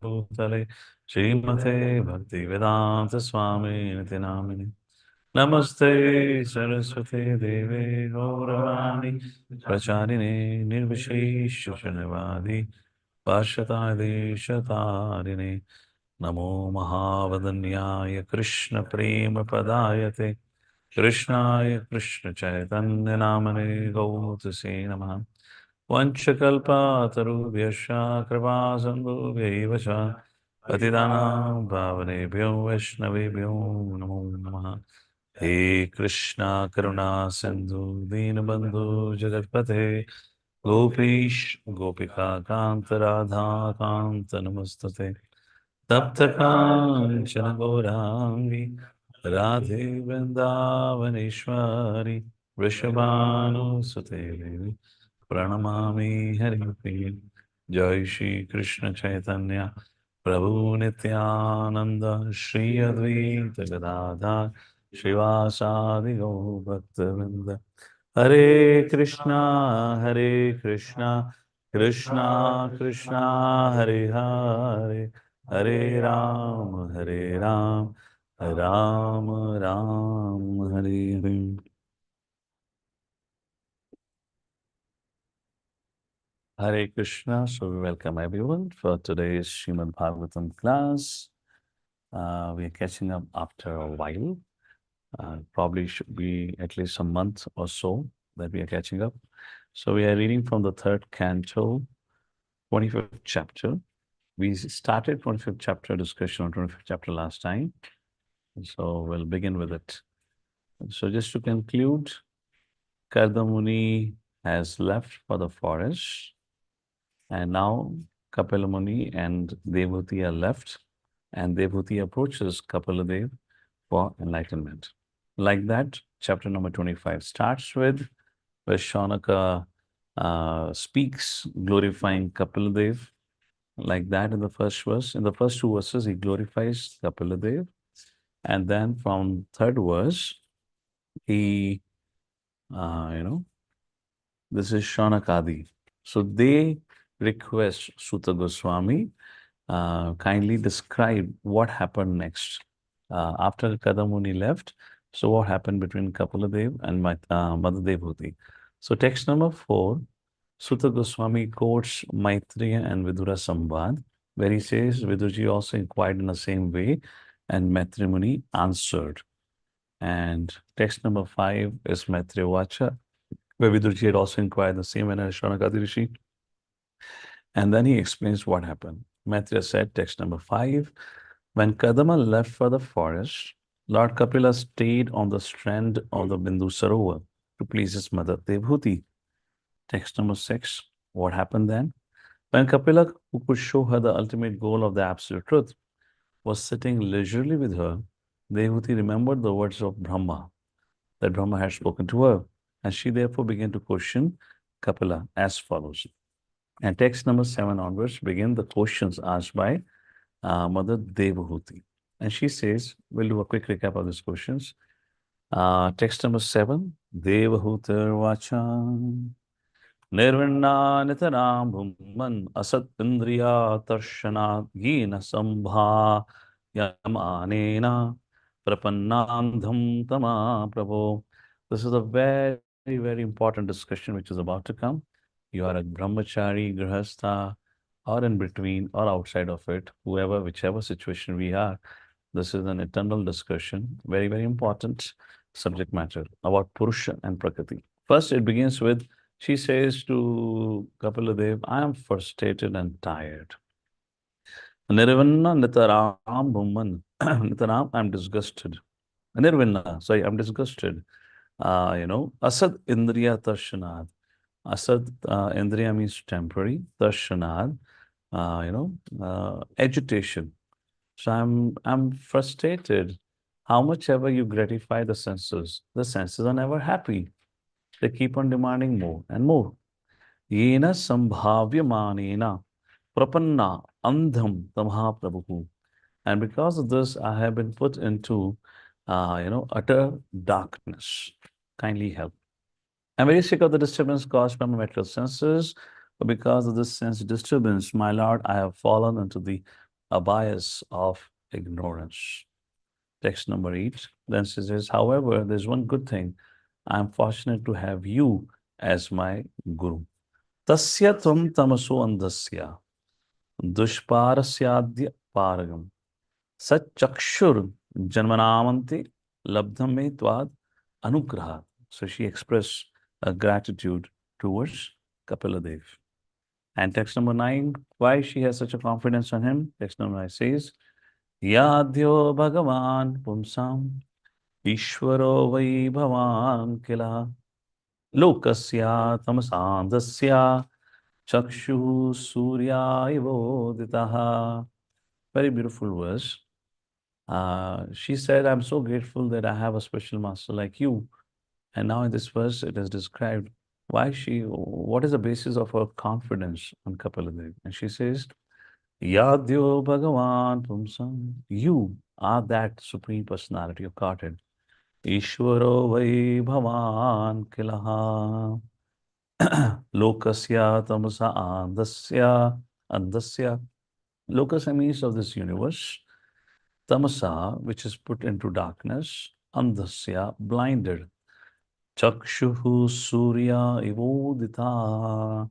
Bhutale Srimate Bhaktivedanta Swami Niti Namini Namaste Saraswati Deve Gauravani Pracharine Nirvishesha Pashatadi Shatarine Namo Mahavadanyaya Krishna Prema Padayate Krishnaya Krishna Chaitanya Namane Gautase Namaha Vanchakalpa Tarubhyasha Kripa Sandhubhyaivacha Patidanam Bhavanebhyo Vaishnavebhyo Namo Namaha He Krishna Karuna Sindhu Dinabandhu Jagatpate Gopish Gopika Kanta Radha Kanta Namastate Tapta Kanchana Gaurangi Radhe Vrindavaneshwari Vrishabhanu Sute Pranamami Haripriya Jai Shri Krishna Chaitanya Prabhu Nityananda Shri Advaita Gadadhar Srivasadi Gaur Bhaktavinda Hare Krishna Krishna Krishna Hare Hare Hare Ram Ram Ram Hare Hare. Hare Krishna. So we welcome everyone for today's Srimad Bhagavatam class. We are catching up after a while. Probably should be at least a month or so that we are catching up. So we are reading from the third canto, 25th chapter. We started 25th chapter discussion on 25th chapter last time. So we'll begin with it. So just to conclude, Kardamuni has left for the forest. And now Kapila Muni and Devhuti are left, and Devhuti approaches Kapaladev for enlightenment. Like that, chapter number 25 starts with where Shaunaka speaks glorifying Kapaladev. Like that in the first verse. In the first two verses, he glorifies Kapaladev. And then from third verse, he, this is Shaunakadi. So they request Suta Goswami kindly describe what happened next after Kadamuni left. So what happened between Kapaladev and Mother Devhuti? So text number 4, Suta Goswami quotes Maitreya and Vidura Samvad, where he says Vidurji also inquired in the same way and Maitreya Muni answered. And text number 5 is Maitreya Vacha, where Vidurji had also inquired in the same manner as Shaunakadi Rishi. And then he explains what happened. Maitreya said, text number 5, when Kadama left for the forest, Lord Kapila stayed on the strand of the Bindu Sarovar to please his mother Devhuti. Text number 6, what happened then? When Kapila, who could show her the ultimate goal of the absolute truth, was sitting leisurely with her, Devhuti remembered the words of Brahma, that Brahma had spoken to her, and she therefore began to question Kapila as follows. And text number 7 onwards begin the questions asked by Mother Devhuti. And she says, we'll do a quick recap of these questions. Text number 7, Devhutir Vachan Nirvinna Nitaram Bhumman Asat Indriya Tarshana Gina Sambha Yamanena Prapannandham Tama Prabhu. This is a very, very important discussion which is about to come. You are a brahmachari, grihastha, or in between or outside of it, whoever, whichever situation we are. This is an eternal discussion, very, very important subject matter about Purusha and Prakriti. First, it begins with, she says to Kapaladev, I am frustrated and tired. Nirvinna Nitaram Bhuman. Nitaram, I'm disgusted. Nirvinna, sorry, I'm disgusted. Asad Indriya Tarshanad. Asad Indriya means temporary. Tarshanad, agitation. So I'm frustrated. How much ever you gratify the senses are never happy. They keep on demanding more and more. Yena sambhavyamanena prapanna andham tamha prabhu. And because of this, I have been put into, utter darkness. Kindly help. I'm very sick of the disturbance caused by my material senses. But because of this sense disturbance, my Lord, I have fallen into the abyss of ignorance. Text number 8. Then she says, however, there's one good thing. I'm fortunate to have you as my Guru. Tasya tvam tamaso andasya dushparasyaadya paragam Sachakshur Janmanamanti Labdham Me Tvad Anugraha. So she expressed gratitude towards Kapila Dev. And text number 9, why she has such a confidence on him? Text number 9 says, Yadhyo Bhagavan Pumsam Ishwaro Vai Bhavan Kila Lokasya Tamasandasya Chakshu Surya Ivoditaha. Very beautiful verse. She said, I'm so grateful that I have a special master like you. And now in this verse, it is described what is the basis of her confidence on Kapaladev. And she says, Yadyo Bhagavan Pumsam, you are that Supreme Personality of Godhead. Ishwaro Vai Bhavan Kilaha Lokasya Tamasa Andasya. Lokasya means of this universe. Tamasa, which is put into darkness, andasya, blinded. Chakshuhu surya ivodita.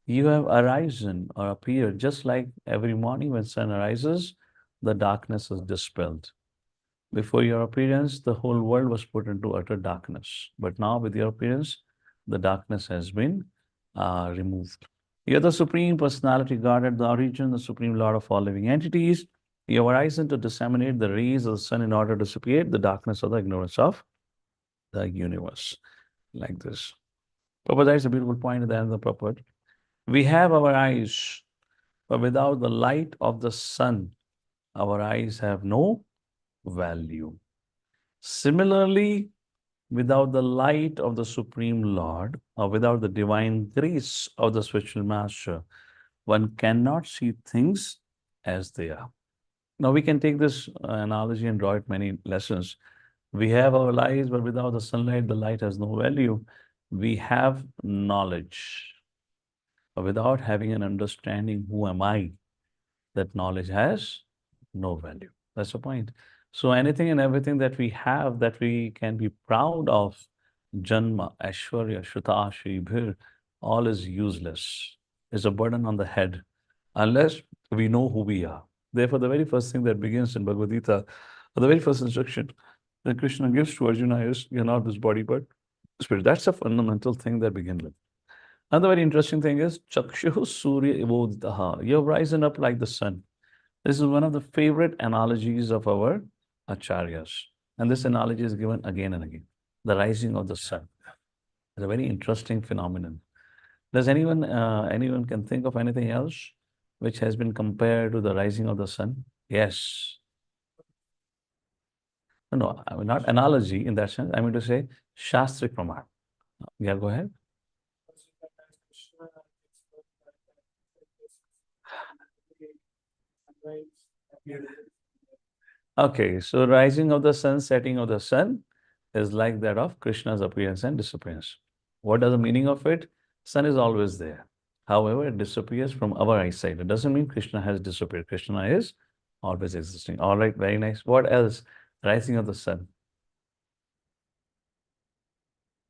You have arisen or appeared just like every morning when sun arises, the darkness is dispelled. Before your appearance, the whole world was put into utter darkness. But now with your appearance, the darkness has been removed. You're the Supreme Personality Godhead, the origin, the Supreme Lord of all living entities. You have arisen to disseminate the rays of the sun in order to dissipate the darkness of the ignorance of the universe. Like this. Prabhupada is a beautiful point at the end of the purport. We have our eyes, but without the light of the sun, our eyes have no value. Similarly, without the light of the Supreme Lord, or without the divine grace of the spiritual master, one cannot see things as they are. Now, we can take this analogy and draw it many lessons. We have our lives, but without the sunlight, the light has no value. We have knowledge, but without having an understanding, who am I, that knowledge has no value. That's the point. So anything and everything that we have that we can be proud of, Janma, Aishwarya, Shuta, Bhir, all is useless. It's a burden on the head unless we know who we are. Therefore, the very first thing that begins in Bhagavad Gita, the very first instruction that Krishna gives to Arjuna is, you're not this body, but spirit. That's a fundamental thing that begins with. Another very interesting thing is, Chakshu Surya Ivoditaha. You've risen up like the sun. This is one of the favorite analogies of our acharyas. And this analogy is given again and again. The rising of the sun. It's a very interesting phenomenon. Does anyone can think of anything else which has been compared to the rising of the sun? Yes. No, I mean, not analogy in that sense. I mean to say Shastric Praman. Yeah, go ahead. Okay, so rising of the sun, setting of the sun is like that of Krishna's appearance and disappearance. What is the meaning of it? Sun is always there. However, it disappears from our eyesight. It doesn't mean Krishna has disappeared. Krishna is always existing. All right, very nice. What else? Rising of the sun.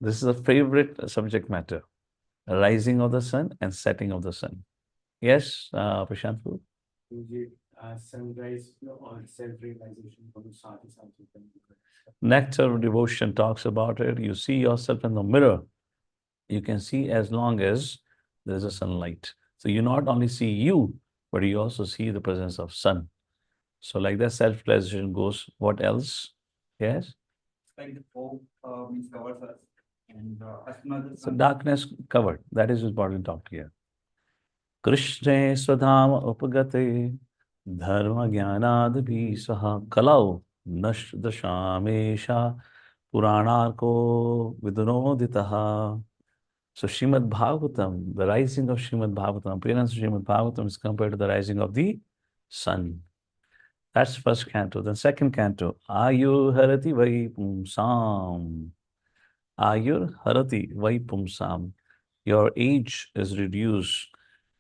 This is a favorite subject matter. Rising of the sun and setting of the sun. Yes, Prashant? Sunrise or self-realization from the sadhu sadhu. Nectar of Devotion talks about it. You see yourself in the mirror. You can see as long as there is a sunlight. So you not only see you, but you also see the presence of sun. So like that self-realization goes. What else? Yes? Like the fog means covers us. And as soon as the So sun darkness covered. That is what we talked here. Krishne Swadhama Upagate Dharma Jnanad Saha Kalau Nash Dashamesha Puranarko Vidunoditaha. So Srimad Bhagavatam, the rising of Srimad Bhagavatam, appearance of Srimad Bhagavatam is compared to the rising of the sun. That's first canto. Then second canto, Ayur Harati Vai Pumsam. Ayur Harati Vai Pumsam. Your age is reduced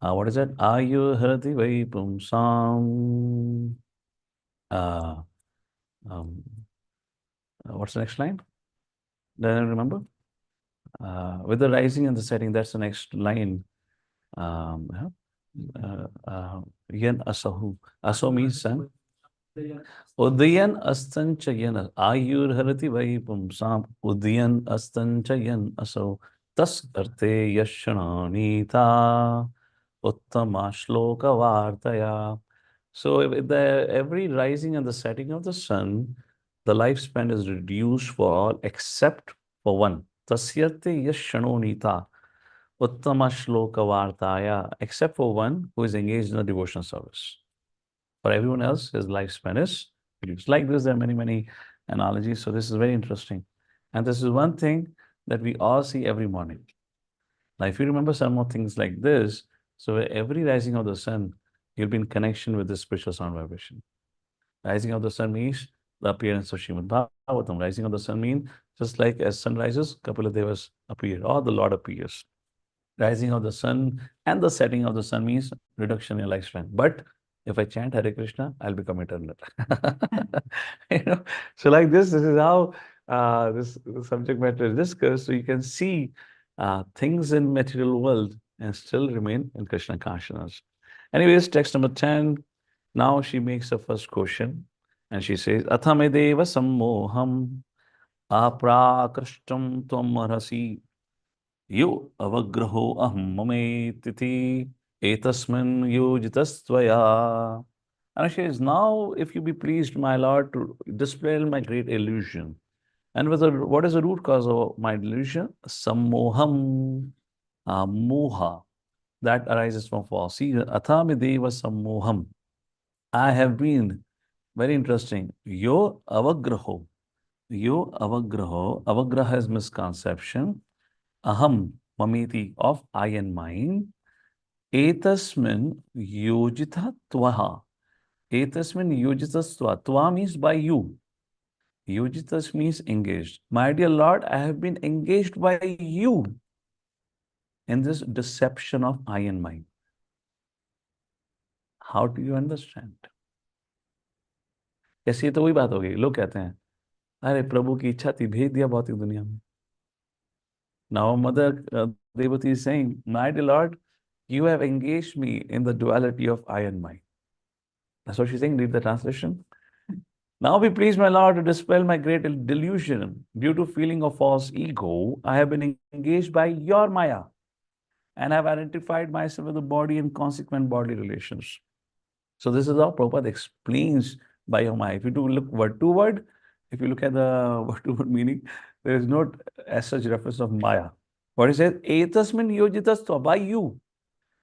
What is it? Ayurharati vai pumsam. Uh, um, what's the next line? Do I remember? With the rising and the setting, that's the next line. Yeah. Yan asahu. Aso means sun. Udayan astanchayan. Ayurharati vai pumsam. Udayan astanchayan aso. Tas arte yashananita. Uttama shloka vartaya. So every rising and the setting of the sun, the lifespan is reduced for all except for one. Tasyate yashanonita. Uttama shloka vartaya. Except for one who is engaged in a devotional service. For everyone else, his lifespan is reduced. Like this, there are many, many analogies. So this is very interesting. And this is one thing that we all see every morning. Now, if you remember some more things like this, so every rising of the sun, you'll be in connection with the spiritual sound vibration. Rising of the sun means the appearance of Srimad Bhagavatam. Rising of the sun means just like as sun rises, Kapila Devas appear, or the Lord appears. Rising of the sun and the setting of the sun means reduction in lifespan. But if I chant Hare Krishna, I'll become eternal. You know, so like this is how this subject matter is discussed. So you can see things in material world and still remain in Krishna consciousness. Anyways, text number 10. Now she makes the first question and she says, Athamedeva sammoham aprakashtam tvam arhasi yo avagraho aham mametiti etasmin yojitastvaya. And she says, now if you be pleased, my Lord, to dispel my great illusion. And what is the root cause of my delusion? Sammoham, moha, that arises from false. See, athamideva sammoham. I have been, very interesting, yo avagraho. Yo avagraho. Avagraha is misconception. Aham, mamiti, of I and mine. Etasmin yojita tvaha. Etasmin yojitas tva. Tva means by you. Yojitas means engaged. My dear Lord, I have been engaged by you in this deception of I and mine. How do you understand? कैसे ये तो वही बात हो गई लोग कहते हैं अरे प्रभु की इच्छा थी भेज दिया भौतिक दुनिया में. Now Mother Devati is saying, my dear Lord, you have engaged me in the duality of I and mine. That's what she's saying. Read the translation. Now be pleased, my Lord, to dispel my great delusion. Due to feeling of false ego, I have been engaged by your Maya and have identified myself with the body and consequent body relations. So this is how Prabhupada explains by your Maya. If you do look word to word, if you look at the word to word meaning, there is no as such reference of Maya. What he says, Etasmin yojitas, by you.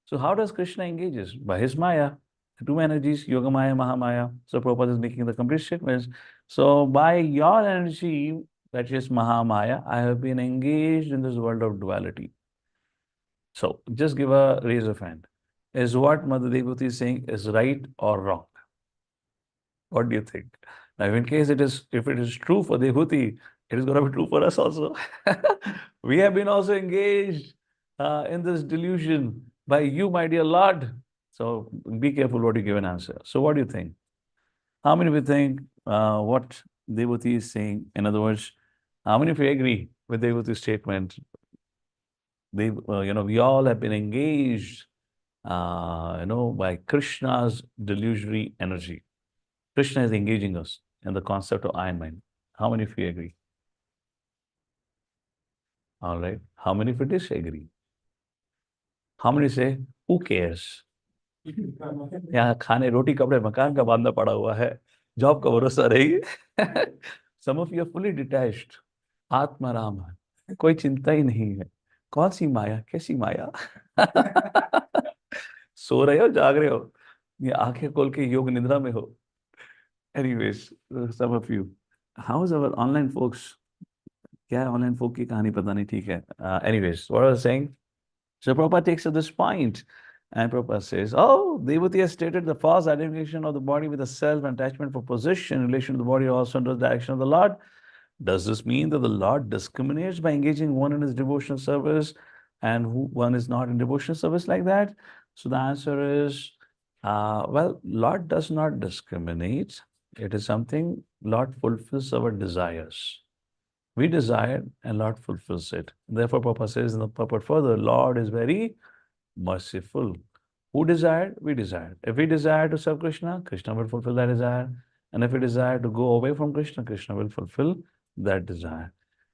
So how does Krishna engages? By his Maya. The two energies, Yoga Maya, Mahamaya. So Prabhupada is making the complete statements. So by your energy, that is Mahamaya, I have been engaged in this world of duality. So just give a raise of hand. Is what Mother Devati is saying is right or wrong? What do you think? Now, in case if it is true for Devati, it is going to be true for us also. We have been also engaged in this delusion by you, my dear Lord. So be careful what you give an answer. So what do you think? How many of you think what Devati is saying? In other words, how many of you agree with Devati's statement? We all have been engaged, by Krishna's delusionary energy. Krishna is engaging us in the concept of I and mine. How many of you agree? All right. How many of you disagree? How many say, who cares? यहाँ खाने रोटी कपड़े मकान का बांधना पड़ा हुआ है job का भरोसा रही. Some of you are fully detached. Atmaram है कोई चिंता ही नहीं है. कौन सी माया कैसी माया? सो रहे हो जाग रहे हो या आंखें खोल के योग निद्रा में हो? Anyways, some of you. How is our online folks? क्या है online folk की कहानी पता नहीं ठीक है. Anyways, what I was saying. So Prabhupada takes up this point, and Prabhupada says, oh, Devati has stated the false identification of the body with the self and attachment for position in relation to the body also under the direction of the Lord. Does this mean that the Lord discriminates by engaging one in his devotional service and one is not in devotional service like that? So the answer is, well, Lord does not discriminate. It is something Lord fulfills our desires. We desire and Lord fulfills it. Therefore, Papa says in the purport further, Lord is very merciful. Who desired? We desired. If we desire to serve Krishna, Krishna will fulfill that desire. And if we desire to go away from Krishna, Krishna will fulfill that desire.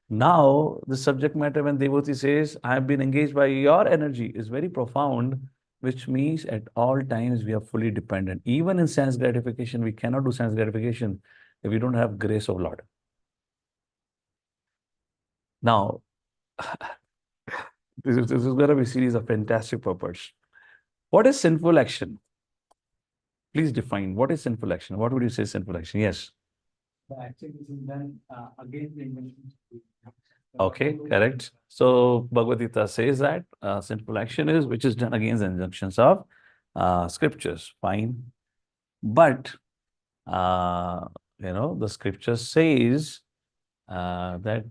Now, the subject matter when devotee says, I have been engaged by your energy is very profound, which means at all times we are fully dependent. Even in sense gratification, we cannot do sense gratification if we don't have grace of Lord. Now, this is going to be a series of fantastic purports. What is sinful action? Please define what is sinful action. What would you say sinful action? Yes. The action which is done against the intention. Okay, correct. So Bhagavad Gita says that sinful action is which is done against the injunctions of scriptures. Fine. But the scripture says that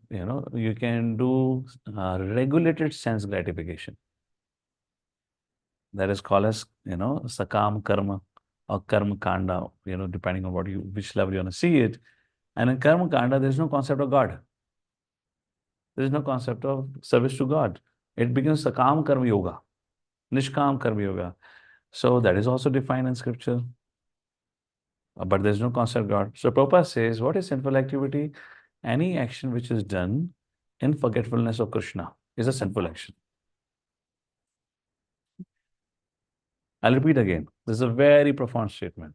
you can do regulated sense gratification. That is called as sakam karma or karma kanda, depending on which level you want to see it. And in karma kanda, there is no concept of God. There is no concept of service to God. It becomes sakam karma yoga, nishkam karma yoga. So that is also defined in scripture. But there is no concept of God. So Prabhupada says, what is sinful activity? Any action which is done in forgetfulness of Krishna is a sinful action. I'll repeat again. This is a very profound statement.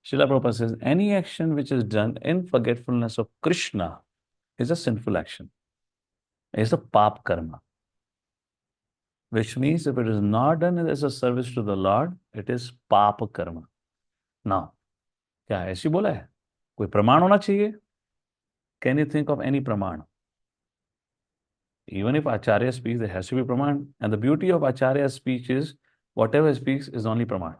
Srila Prabhupada says, any action which is done in forgetfulness of Krishna is a sinful action. It's a pap karma. Which means if it is not done as a service to the Lord, it is pap karma. Now, क्या ऐसी बोला है? कोई प्रमाण होना चाहिए? Can you think of any praman? Even if Acharya speaks, there has to be praman. And the beauty of Acharya's speech is, whatever he speaks is only praman.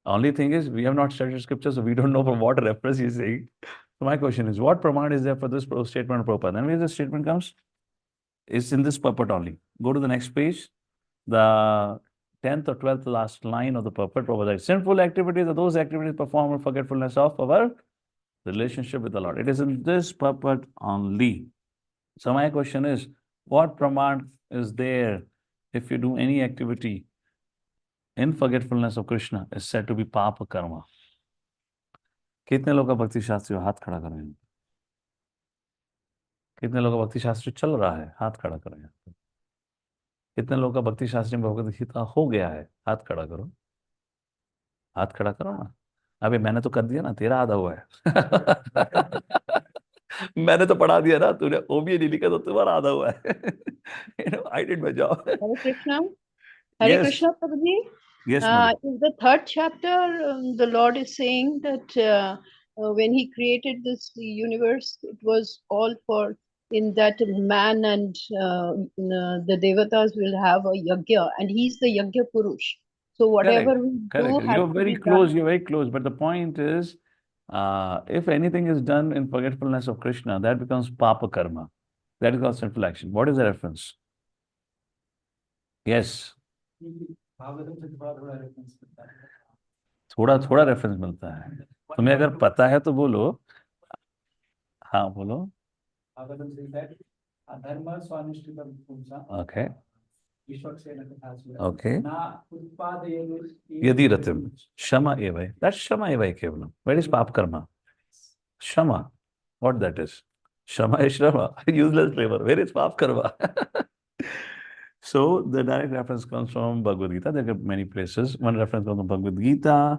Only thing is, we have not studied scripture, so we don't know from what reference he is saying. So my question is, what praman is there for this statement of Prabhupada? And where the statement comes? It's in this purport only. Go to the next page. The 10th or 12th last line of the purport, Prabhupada says, sinful activities are those activities performed in forgetfulness of our relationship with the Lord. It is in this purport only. So my question is, what praman is there if you do any activity in forgetfulness of Krishna is said to be papa karma? कितने लोग का भक्ति शास्त्री हाथ खड़ा करें? कितने लोग का भक्ति शास्त्री चल रहा है? हाथ खड़ा करें. कितने लोग का भक्ति शास्त्री में भगवत गीता हो गया है? हाथ खड़ा करो. हाथ खड़ा करो ना. अबे मैंने तो कर दिया ना, तेरा आधा हुआ है. मैंने तो पढ़ा दिया ना, तूने ओबीए नहीं लिखा तो तुम्हारा आधा हुआ है. I did my job. Hare Krishna. Hare Yes. Krishna, Prabhuji. Yes, Mother. In the third chapter, the Lord is saying that when He created this universe, it was all for in that man and the devatas will have a yajna, and He's the yajna purush. So whatever Correct. we do Correct. has You're to very be close. done. You're very close. But the point is, if anything is done in forgetfulness of Krishna, that becomes papa karma. That is called sinful action. What is the reference? Yes. Bhagavatam से थोड़ा reference मिलता है. थोड़ा थोड़ा reference मिलता है. तुम्हें अगर पता है तो बोलो. हाँ बोलो. भागवतम से दैट धर्म स्वानिष्ठितम पुंसा. Okay. विश्वक्सेन तथा Okay. ना उत्पादयेनु यदि रतिम shama evai. That's shama evai kevalam. Where is papa karma? Shama. What that is? Shama is Shama. Useless flavor. Where is papa karma? So the direct reference comes from Bhagavad Gita. There are many places. One reference comes from Bhagavad Gita,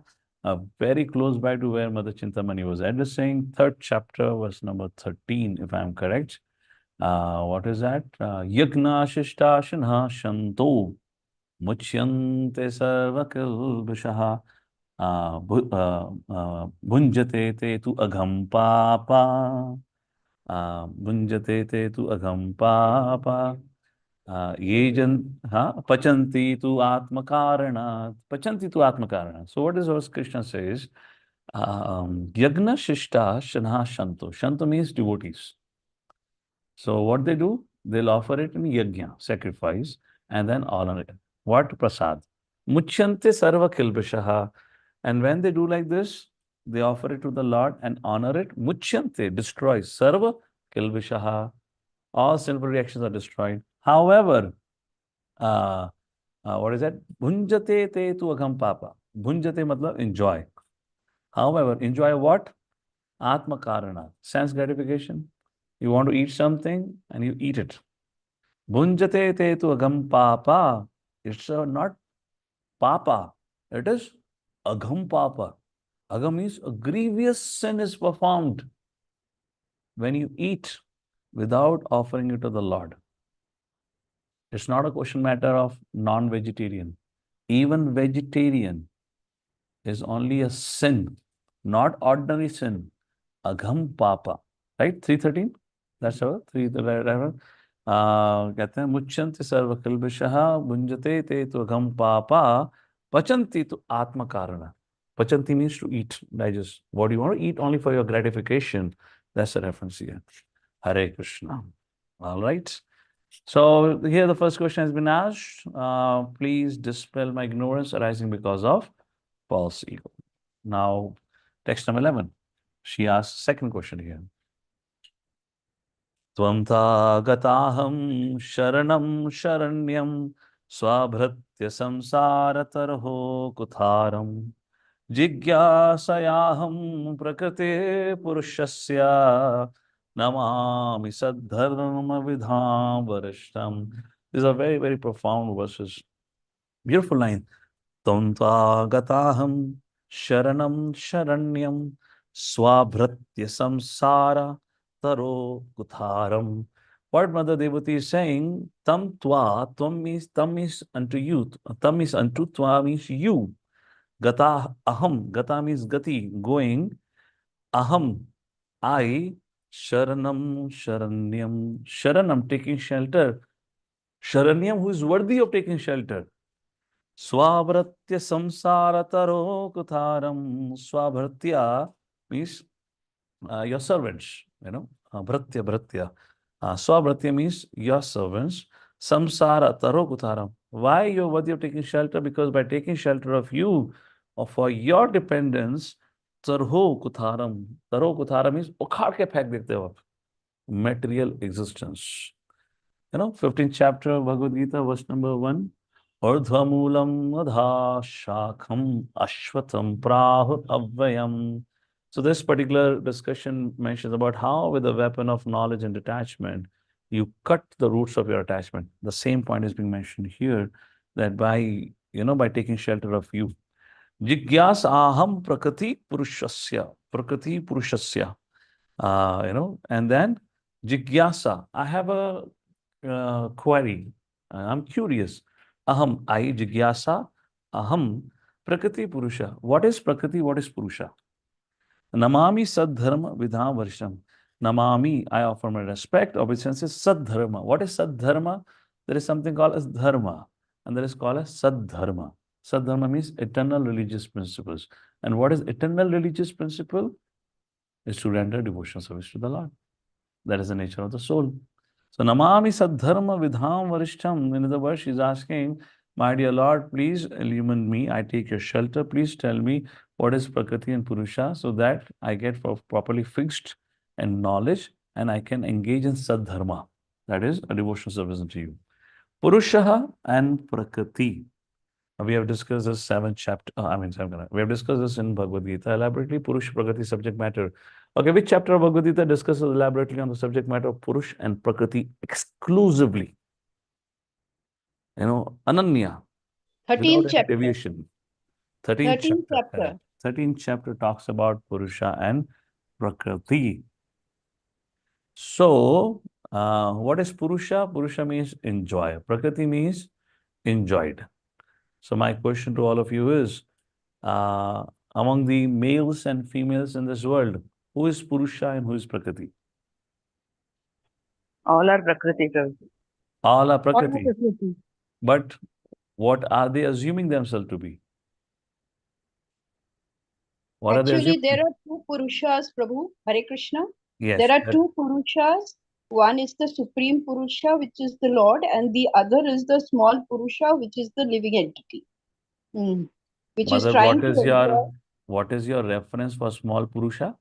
very close by to where Mother Chintamani was addressing. Third chapter, verse number 13, if I am correct. What is that? Yagna shishta shanha shanto muchyante sarvakilbishaha bhunjate te tu agham papa bhunjate te tu agham papa ये जन हाँ पचंती तु आत्म कारणात् पचंती तु आत्म कारणात्. So what is what Krishna says? Yagna shishta shanha shanto. Shanto means devotees. So what they do? They'll offer it in yajna, sacrifice, and then honor it. What? Prasad. Muchyante sarva kilbishaha. And when they do like this, they offer it to the Lord and honor it. Muchyante, destroys. Sarva kilbishaha. All sinful reactions are destroyed. However, what is that? Bhunjate te tu agham papa. Bhunjate matlab enjoy. However, enjoy what? Atma karana. Sense gratification. You want to eat something and you eat it. Bhunjate te tu agham papa. It's not papa. It is agham papa. Agham means a grievous sin is performed when you eat without offering it to the Lord. It's not a question matter of non-vegetarian. Even vegetarian is only a sin, not ordinary sin. Agham papa. Right? 313? That's our 3. कहते हैं मुच्यन्ति सर्वकल्बिषः भुञ्जते ते तु अघम पापा पचन्ति tu atma karana. Pachanti means to eat, digest. What do you want to eat only for your gratification? That's the reference here. Hare Krishna. All right. So here the first question has been asked. Please dispel my ignorance arising because of false ego. Now, text number 11. She asks second question here. Tvam tagataham sharanam sharanyam swabhratya samsaratarho kutharam jigyasayaham prakrite purushasya namami saddharma vidham varishtam. These are very, very profound verses. Beautiful line. Tvam tagataham sharanam sharanyam swabhratya samsara taro kutharam. What Mother Devati is saying, tam means unto you, tam means unto, twa means you. Gata aham, gata means gati, going, aham, I, sharanam, taking shelter. Sharanyam, who is worthy of taking shelter. Swabhratya samsara taro kutharam. Swabhratya means your servants, bhratya. Swabhratya means your servants. Samsara taro kutharam. Why you're worthy of taking shelter? Because by taking shelter of you, or for your dependence, tarho kutharam. Taro kutharam means ukhad ke phek dekte ho aap. Material existence. 15th chapter of Bhagavad Gita, verse number 1. Ardhamulam adha shakham ashwatam prahu avvayam. So this particular discussion mentions about how with the weapon of knowledge and detachment, you cut the roots of your attachment. The same point is being mentioned here, that by taking shelter of you. Jigyas aham prakriti purushasya. Prakriti purushasya. And then jigyasa. I have a query. I'm curious. Aham, I, jigyasa, aham, prakriti purusha. What is prakriti? What is purusha? Namami sadharma vidham varsham. Namami, I offer my respect, obeisance is sadharma. What is sadharma? There is something called as dharma, and there is called as sadharma. Sadharma means eternal religious principles. And what is eternal religious principle? Is to render devotional service to the Lord. That is the nature of the soul. So, Namami Sadharma Vidham Varishtam. In other words, she's asking, my dear Lord, please illumine me. I take your shelter. Please tell me what is Prakriti and Purusha so that I get properly fixed and knowledge and I can engage in Sadharma. That is a devotional service unto you. Purusha and Prakriti. We have discussed this we have discussed this in Bhagavad Gita elaborately. Purush Prakriti subject matter. Okay, which chapter of Bhagavad Gita discusses elaborately on the subject matter of Purush and Prakriti exclusively? Ananya. 13th Without chapter. any deviation. 13th chapter. 13th chapter talks about Purusha and Prakriti. So, what is Purusha? Purusha means enjoy. Prakriti means enjoyed. So my question to all of you is, among the males and females in this world, who is Purusha and who is Prakriti? All are Prakriti, Prabhu. All are Prakriti. But what are they assuming themselves to be? What are they Actually, assuming? there are two Purushas, Prabhu. Hare Krishna. Yes. There are two Purushas. One is the Supreme Purusha, which is the Lord, and the other is the small Purusha, which is the living entity. which is Mother, trying to what is your reference for small Purusha?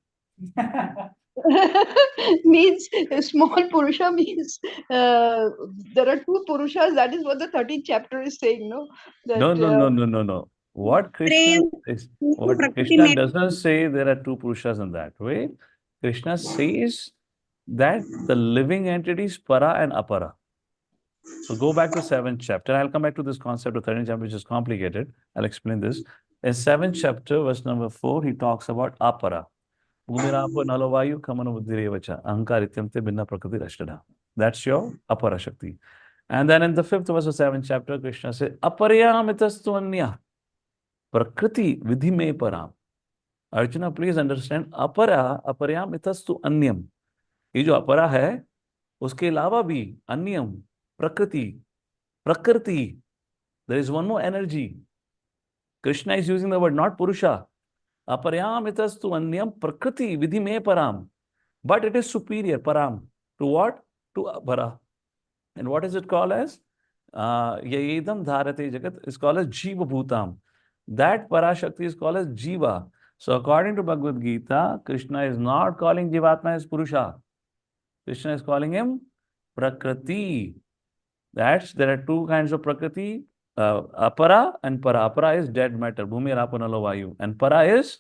means small Purusha means there are two Purushas. That is what the 13th chapter is saying, no? That No. What प्रेम प्रकृति Krishna में doesn't say there are two Purushas in that way. Krishna says that the living entity is para and apara. So go back to 7th chapter. I'll come back to this concept of 13th chapter, which is complicated. I'll explain this. In 7th chapter, verse number 4, he talks about apara. Bhumirapo nalovayu kamano buddhirevacha ahankarityamte binna prakriti rashtada. That's your apara shakti. And then in the 5th verse of 7th chapter, Krishna says, aparayamitastu anya prakriti vidhi me param. Arjuna, please understand, aparayamitastu anyam. ये जो अपरा है, उसके अलावा भी अन्यम, प्रकृति, there is one more energy. Krishna is using the word, not Purusha. Aparyamitastu anyam prakriti vidhi me param. But it is superior, param. To what? To apara. And what is it called as? Yedam dharate jagat is called as Jiva Bhutam. That Parashakti is called as Jiva. So according to Bhagavad Gita, Krishna is not calling Jivatma as Purusha. Krishna is calling him Prakriti. There are two kinds of Prakriti, Apara and Para. Apara is dead matter, Bhumi Rapanalo Vayu. And Para is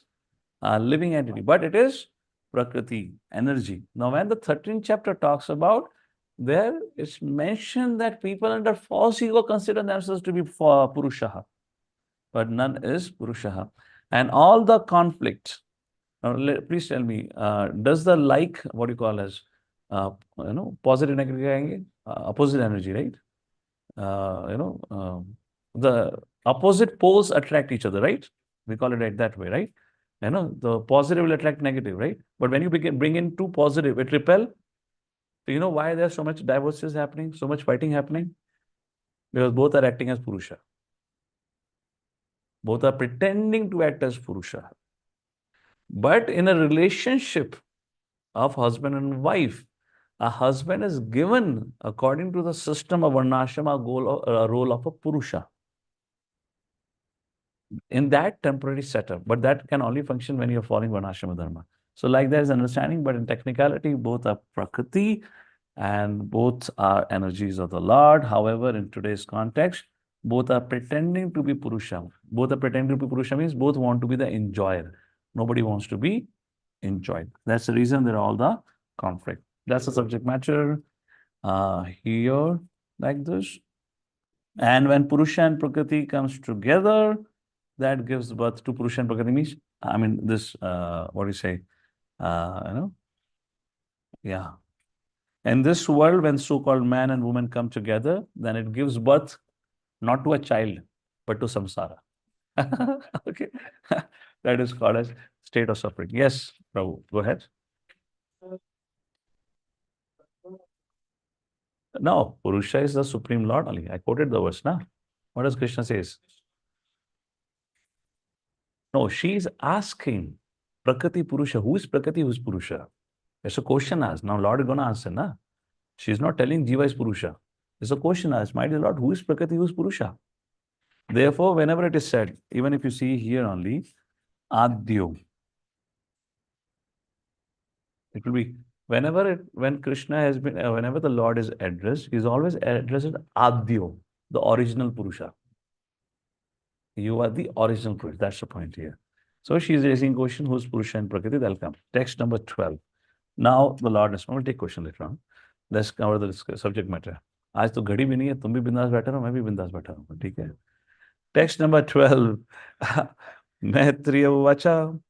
living entity. But it is Prakriti, energy. Now when the 13th chapter talks about, there it's mentioned that people under false ego consider themselves to be Purusha. But none is Purusha. And all the conflict. Now, please tell me, does the like, what do you call as, positive negative, opposite energy, right? The opposite poles attract each other, right? We call it that way, right? The positive will attract negative, right? But when you bring in two positive, it repel. So you know why there's so much divorces happening, so much fighting happening? Because both are acting as Purusha. Both are pretending to act as Purusha. But in a relationship of husband and wife, a husband is given, according to the system of Varnashrama, a role of a Purusha in that temporary setup. But that can only function when you're following Varnashrama Dharma. So like there's understanding, but in technicality, both are Prakriti and both are energies of the Lord. However, in today's context, both are pretending to be Purusha. Both are pretending to be Purusha means both want to be the enjoyer. Nobody wants to be enjoyed. That's the reason there are all the conflict. That's the subject matter here, like this. And when Purusha and Prakriti comes together, that gives birth to Purusha and Prakriti means, this, what do you say? Yeah. In this world, when so-called man and woman come together, then it gives birth not to a child, but to samsara. Okay. That is called as state of suffering. Yes, Prabhu, go ahead. No, Purusha is the Supreme Lord only. I quoted the verse, now. What does Krishna says? No, she is asking Prakriti Purusha. Who is Prakriti? Who is Purusha? It's a question asked. Now Lord is going to answer, na? She is not telling Jiva is Purusha. It's a question asked. My dear Lord, who is Prakriti? Who is Purusha? Therefore, whenever it is said, even if you see here only, Adyo. It will be when Krishna has been, whenever the Lord is addressed, he is always addressed as Adyo, the original Purusha. You are the original Purusha. That's the point here. So she is raising question, who's Purusha and Prakriti? They'll come. Text number 12. Now the Lord is, we'll take question later on. Let's cover the subject matter. आज तो घड़ी भी नहीं है, तुम भी बिंदास बैठे रहो, मैं भी बिंदास बैठा हूँ, ठीक है? Text number 12. मैत्रिय वाचा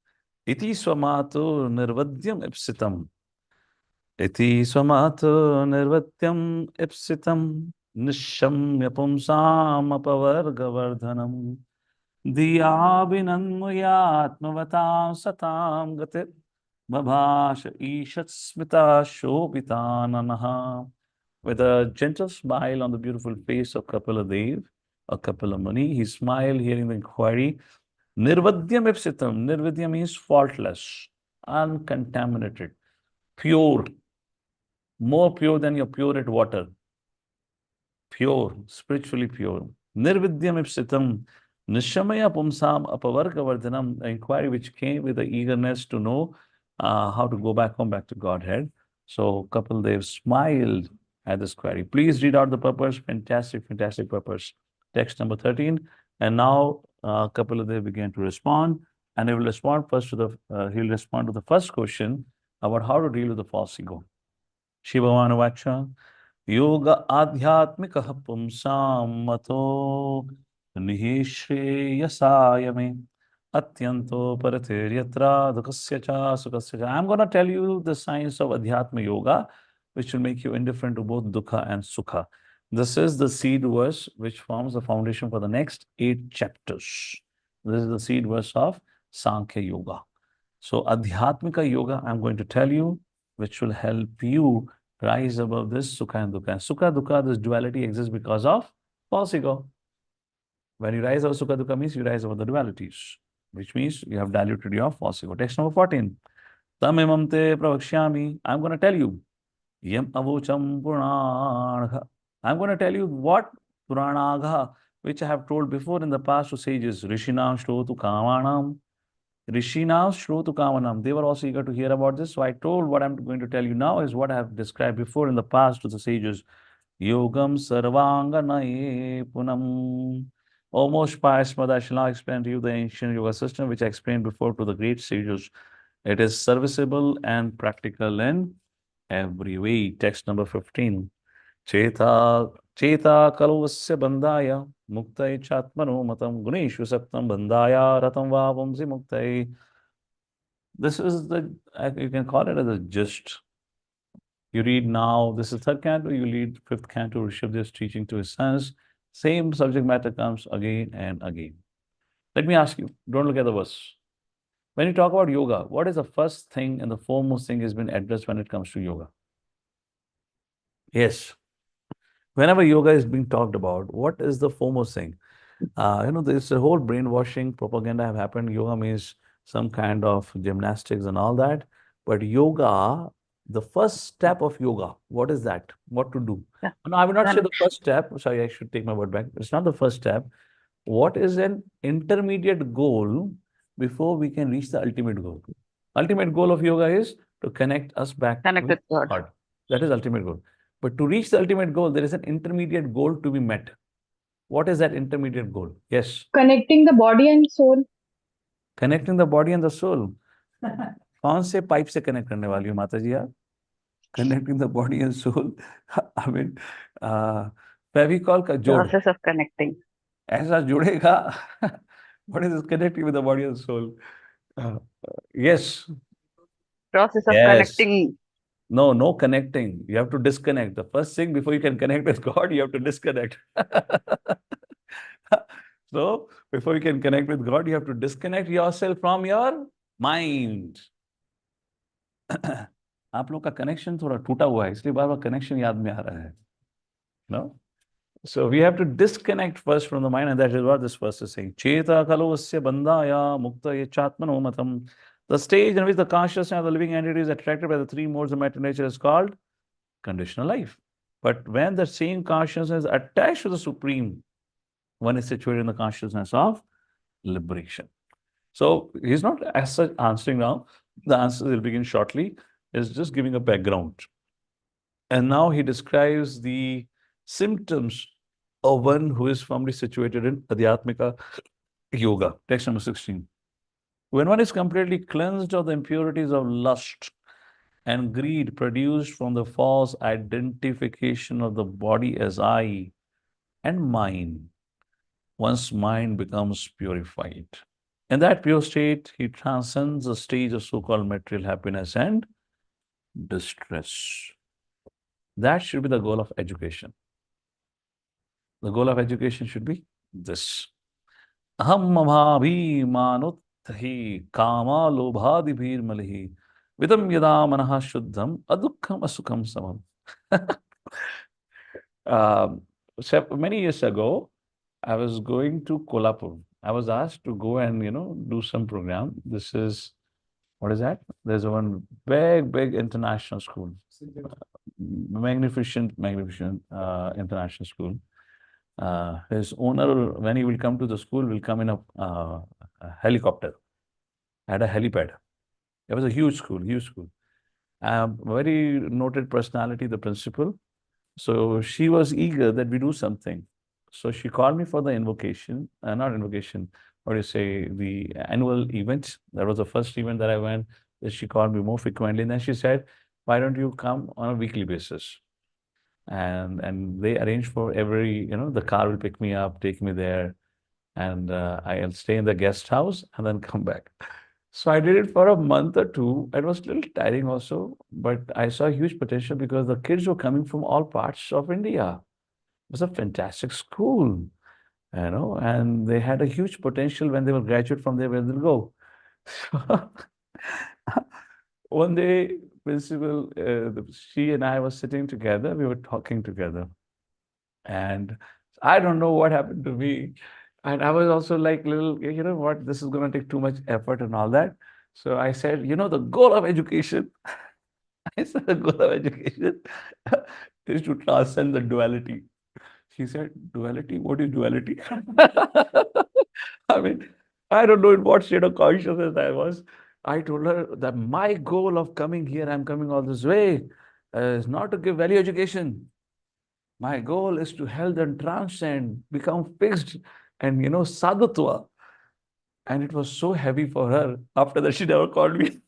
इति स्वमातो निर्वद्यम इप्सितम. इति स्वमातो निर्वद्यम इप्सितम निशम्य पुंसाम अपवर्गवर्धनम धियाभिनन्मुयात्मवतां सतां गतिर् बभाष ईषत् Smita शोभिताननः. With a gentle smile on the beautiful face of Kapila Dev, or Kapila Muni, he smiled hearing the inquiry. Nirvadyam ipsitam. Nirvadyam means faultless, uncontaminated, pure, more pure than your purest water. Pure, spiritually pure. Nirvidyam ipsitam. Nishamaya Pumsam Apavargavardhanam, inquiry which came with the eagerness to know how to go back home, back to Godhead. So Kapil Dev smiled at this query. Please read out the purpose. Fantastic, fantastic purpose. Text number 13. And now Kapil Dev began to respond. And he will respond first to he'll respond to the first question about how to deal with the false ego. Shivavana Vacha. Yoga Adhyatmikah Pumsam Mato Nihishreyasaaya me Atyanto Paratheryatra Dukasya cha Sukasya cha. I'm going to tell you the science of Adhyatma Yoga, which will make you indifferent to both Dukha and Sukha. This is the seed verse which forms the foundation for the next 8 chapters. This is the seed verse of Sankhya Yoga. So Adhyatmika Yoga, I'm going to tell you, which will help you rise above this Sukha and Dukha. And Sukha, Dukha, this duality exists because of false ego. When you rise above Sukha, Dukha means you rise above the dualities, which means you have diluted your false ego. Text number 14. Tam imam te pravakshyami. I'm going to tell you. Yam avocham puranagha. I'm going to tell you what puranagha, which I have told before in the past to sages. Rishinam shrotu kamanam. Rishinam shrotu kamanam. They were also eager to hear about this. So I told what I'm going to tell you now is what I have described before in the past to the sages. Yogam sarvanganaye punam. Almost pious Mother, I shall now explain to you the ancient yoga system, which I explained before to the great sages. It is serviceable and practical in every way. Text number 15. Cheta kalusya bandaya muktai chatmano matam guneshu saptam bandaya ratam vavamsi muktai. This is you can call it as a gist. You read now, this is 3rd canto, you read 5th canto, Rishabdev teaching to his sons. Same subject matter comes again and again. Let me ask you, don't look at the verse. When you talk about yoga, what is the first thing and the foremost thing has been addressed when it comes to yoga? Yes. Whenever yoga is being talked about, what is the foremost thing? There's a whole brainwashing propaganda have happened. Yoga means some kind of gymnastics and all that. But yoga, the first step of yoga, what is that? What to do? Yeah. No, I will not say the first step. Sorry, I should take my word back. It's not the first step. What is an intermediate goal before we can reach the ultimate goal? Ultimate goal of yoga is to connect us back Connect with God. That is ultimate goal. But to reach the ultimate goal, there is an intermediate goal to be met. What is that intermediate goal? Yes. Connecting the body and soul. Connecting the body and the soul. कौन से pipe से connect करने वाली हो माता जी आप? Connecting the body and soul. I mean, Fevicol का जोड़. Process of connecting. ऐसा जुड़ेगा. What is this connecting with the body and soul? Yes. Process of Yes. connecting. No connecting. You have to disconnect. The first thing before you can connect with God, you have to disconnect. So, before you can connect with God, you have to disconnect yourself from your mind. आप लोग का connection थोड़ा टूटा हुआ है, इसलिए बार-बार connection याद में आ रहा है. No? So we have to disconnect first from the mind, and that is what this verse is saying. Cheta kalusya bandaya mukta chatmano matam. The stage in which the consciousness of the living entity is attracted by the 3 modes of matter nature is called conditional life. But when the same consciousness is attached to the Supreme, one is situated in the consciousness of liberation. So he's not as such answering now. The answer will begin shortly. Is just giving a background. And now he describes the symptoms of one who is firmly situated in Adhyatmika Yoga. Text number 16. When one is completely cleansed of the impurities of lust and greed produced from the false identification of the body as I and mine, one's mind becomes purified. In that pure state, he transcends the stage of so-called material happiness and distress. That should be the goal of education. The goal of education should be this. Aham mabhabhi manuttahi kama lobhadibhir malihi vidam yada manaha shuddham adukham asukham samam. Many years ago, I was going to Kolhapur. I was asked to go and, do some program. This is, what is that? There's one big international school. Magnificent international school. His owner, when he will come to the school, will come in a helicopter at a helipad. It was a huge school, huge school. Very noted personality, the principal. So she was eager that we do something. So she called me for the invocation, not invocation, what do you say, the annual event. That was the first event that I went. She called me more frequently. And then she said, why don't you come on a weekly basis? And they arrange for every, the car will pick me up, take me there, and I'll stay in the guest house and then come back. So I did it for a month or two. It was a little tiring also, but I saw huge potential because the kids were coming from all parts of India. It was a fantastic school, and they had a huge potential when they will graduate from there, where they'll go. One day, principal, she and I was sitting together, we were talking together, and I don't know what happened to me. And I was also like, little, you know what, this is going to take too much effort and all that. So I said, the goal of education, I said, the goal of education is to transcend the duality. She said, duality? What is duality? I mean, I don't know in what state of consciousness I was. I told her that my goal of coming here, I'm coming all this way, is not to give value education. My goal is to help them transcend, become fixed, and sadhatva. And it was so heavy for her. After that, she never called me.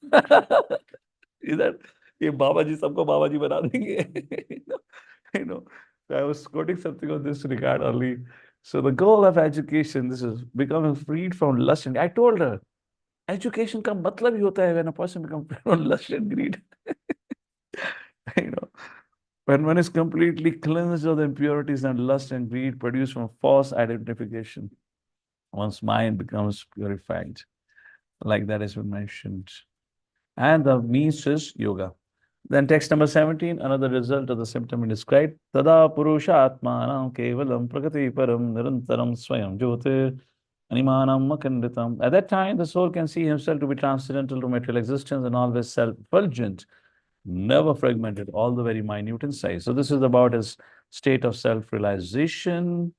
Is that ये बाबा जी सबको बाबा जी बना देंगे? you know. So I was quoting something on this regard only. So the goal of education, this is becoming freed from lust and I told her, education का मतलब ही होता है when a person becomes free from lust and greed. you know, when one is completely cleansed of the impurities and lust and greed produced from false identification, one's mind becomes purified. Like that has been mentioned. And the means is yoga. Then text number 17, another result of the symptom described. Tada purusha atmanam kevalam prakati param nirantaram swayam jyotir animanam makanditam. At that time, the soul can see himself to be transcendental to material existence and always self-fulgent, never fragmented, all the very minute in size. So this is about his state of self-realization.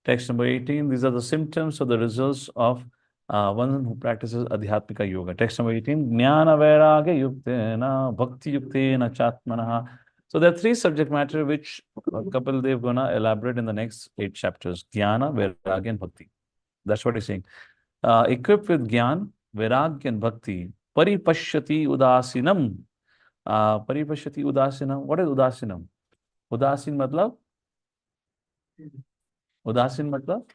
Text number 18, these are the symptoms or the results of one who practices Adhyatmika Yoga. Text number 18, Jnana Vairagya Yuktena Bhakti Yuktena Chatmanaha. So there are three subject matter which Kapil Dev gonna elaborate in the next 8 chapters. Jnana, Vairagya and Bhakti. That's what he's saying. Equipped with Jnana, Vairagya and Bhakti, Paripashyati Udasinam. Paripashyati Udasinam. What is Udasinam? Udasin matlab? उदासीन मतलब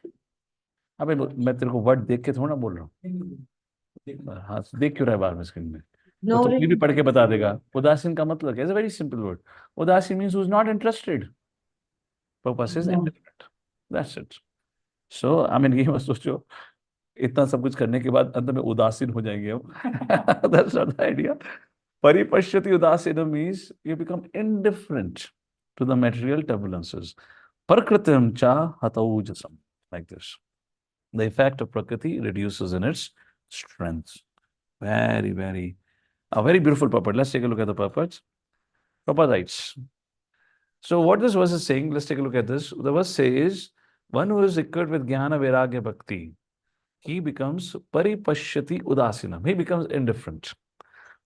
अबे मैं तेरे को word देख के थोड़ा ना बोल रहा हूँ हाँ देख क्यों रहा है बाहर में स्क्रीन में वो तो भी पढ़ के बता देगा उदासीन का मतलब क्या is a very simple word उदासीन means who is not interested purpose is indifferent that's it so I mean ये मत सोचो इतना सब कुछ करने के बाद अंत में उदासीन हो जाएंगे हम दैट्स नॉट द आइडिया परिपश्यति उदासीन means you become indifferent to the material turbulences. Prakritim cha hataujasam, like this. The effect of Prakriti reduces in its strength. Very, a very beautiful purport. Let's take a look at the purport. Prabhupada writes. So what this verse is saying, let's take a look at this. The verse says, one who is equipped with Jnana Vairagya Bhakti, he becomes Paripashyati Udasinam. He becomes indifferent.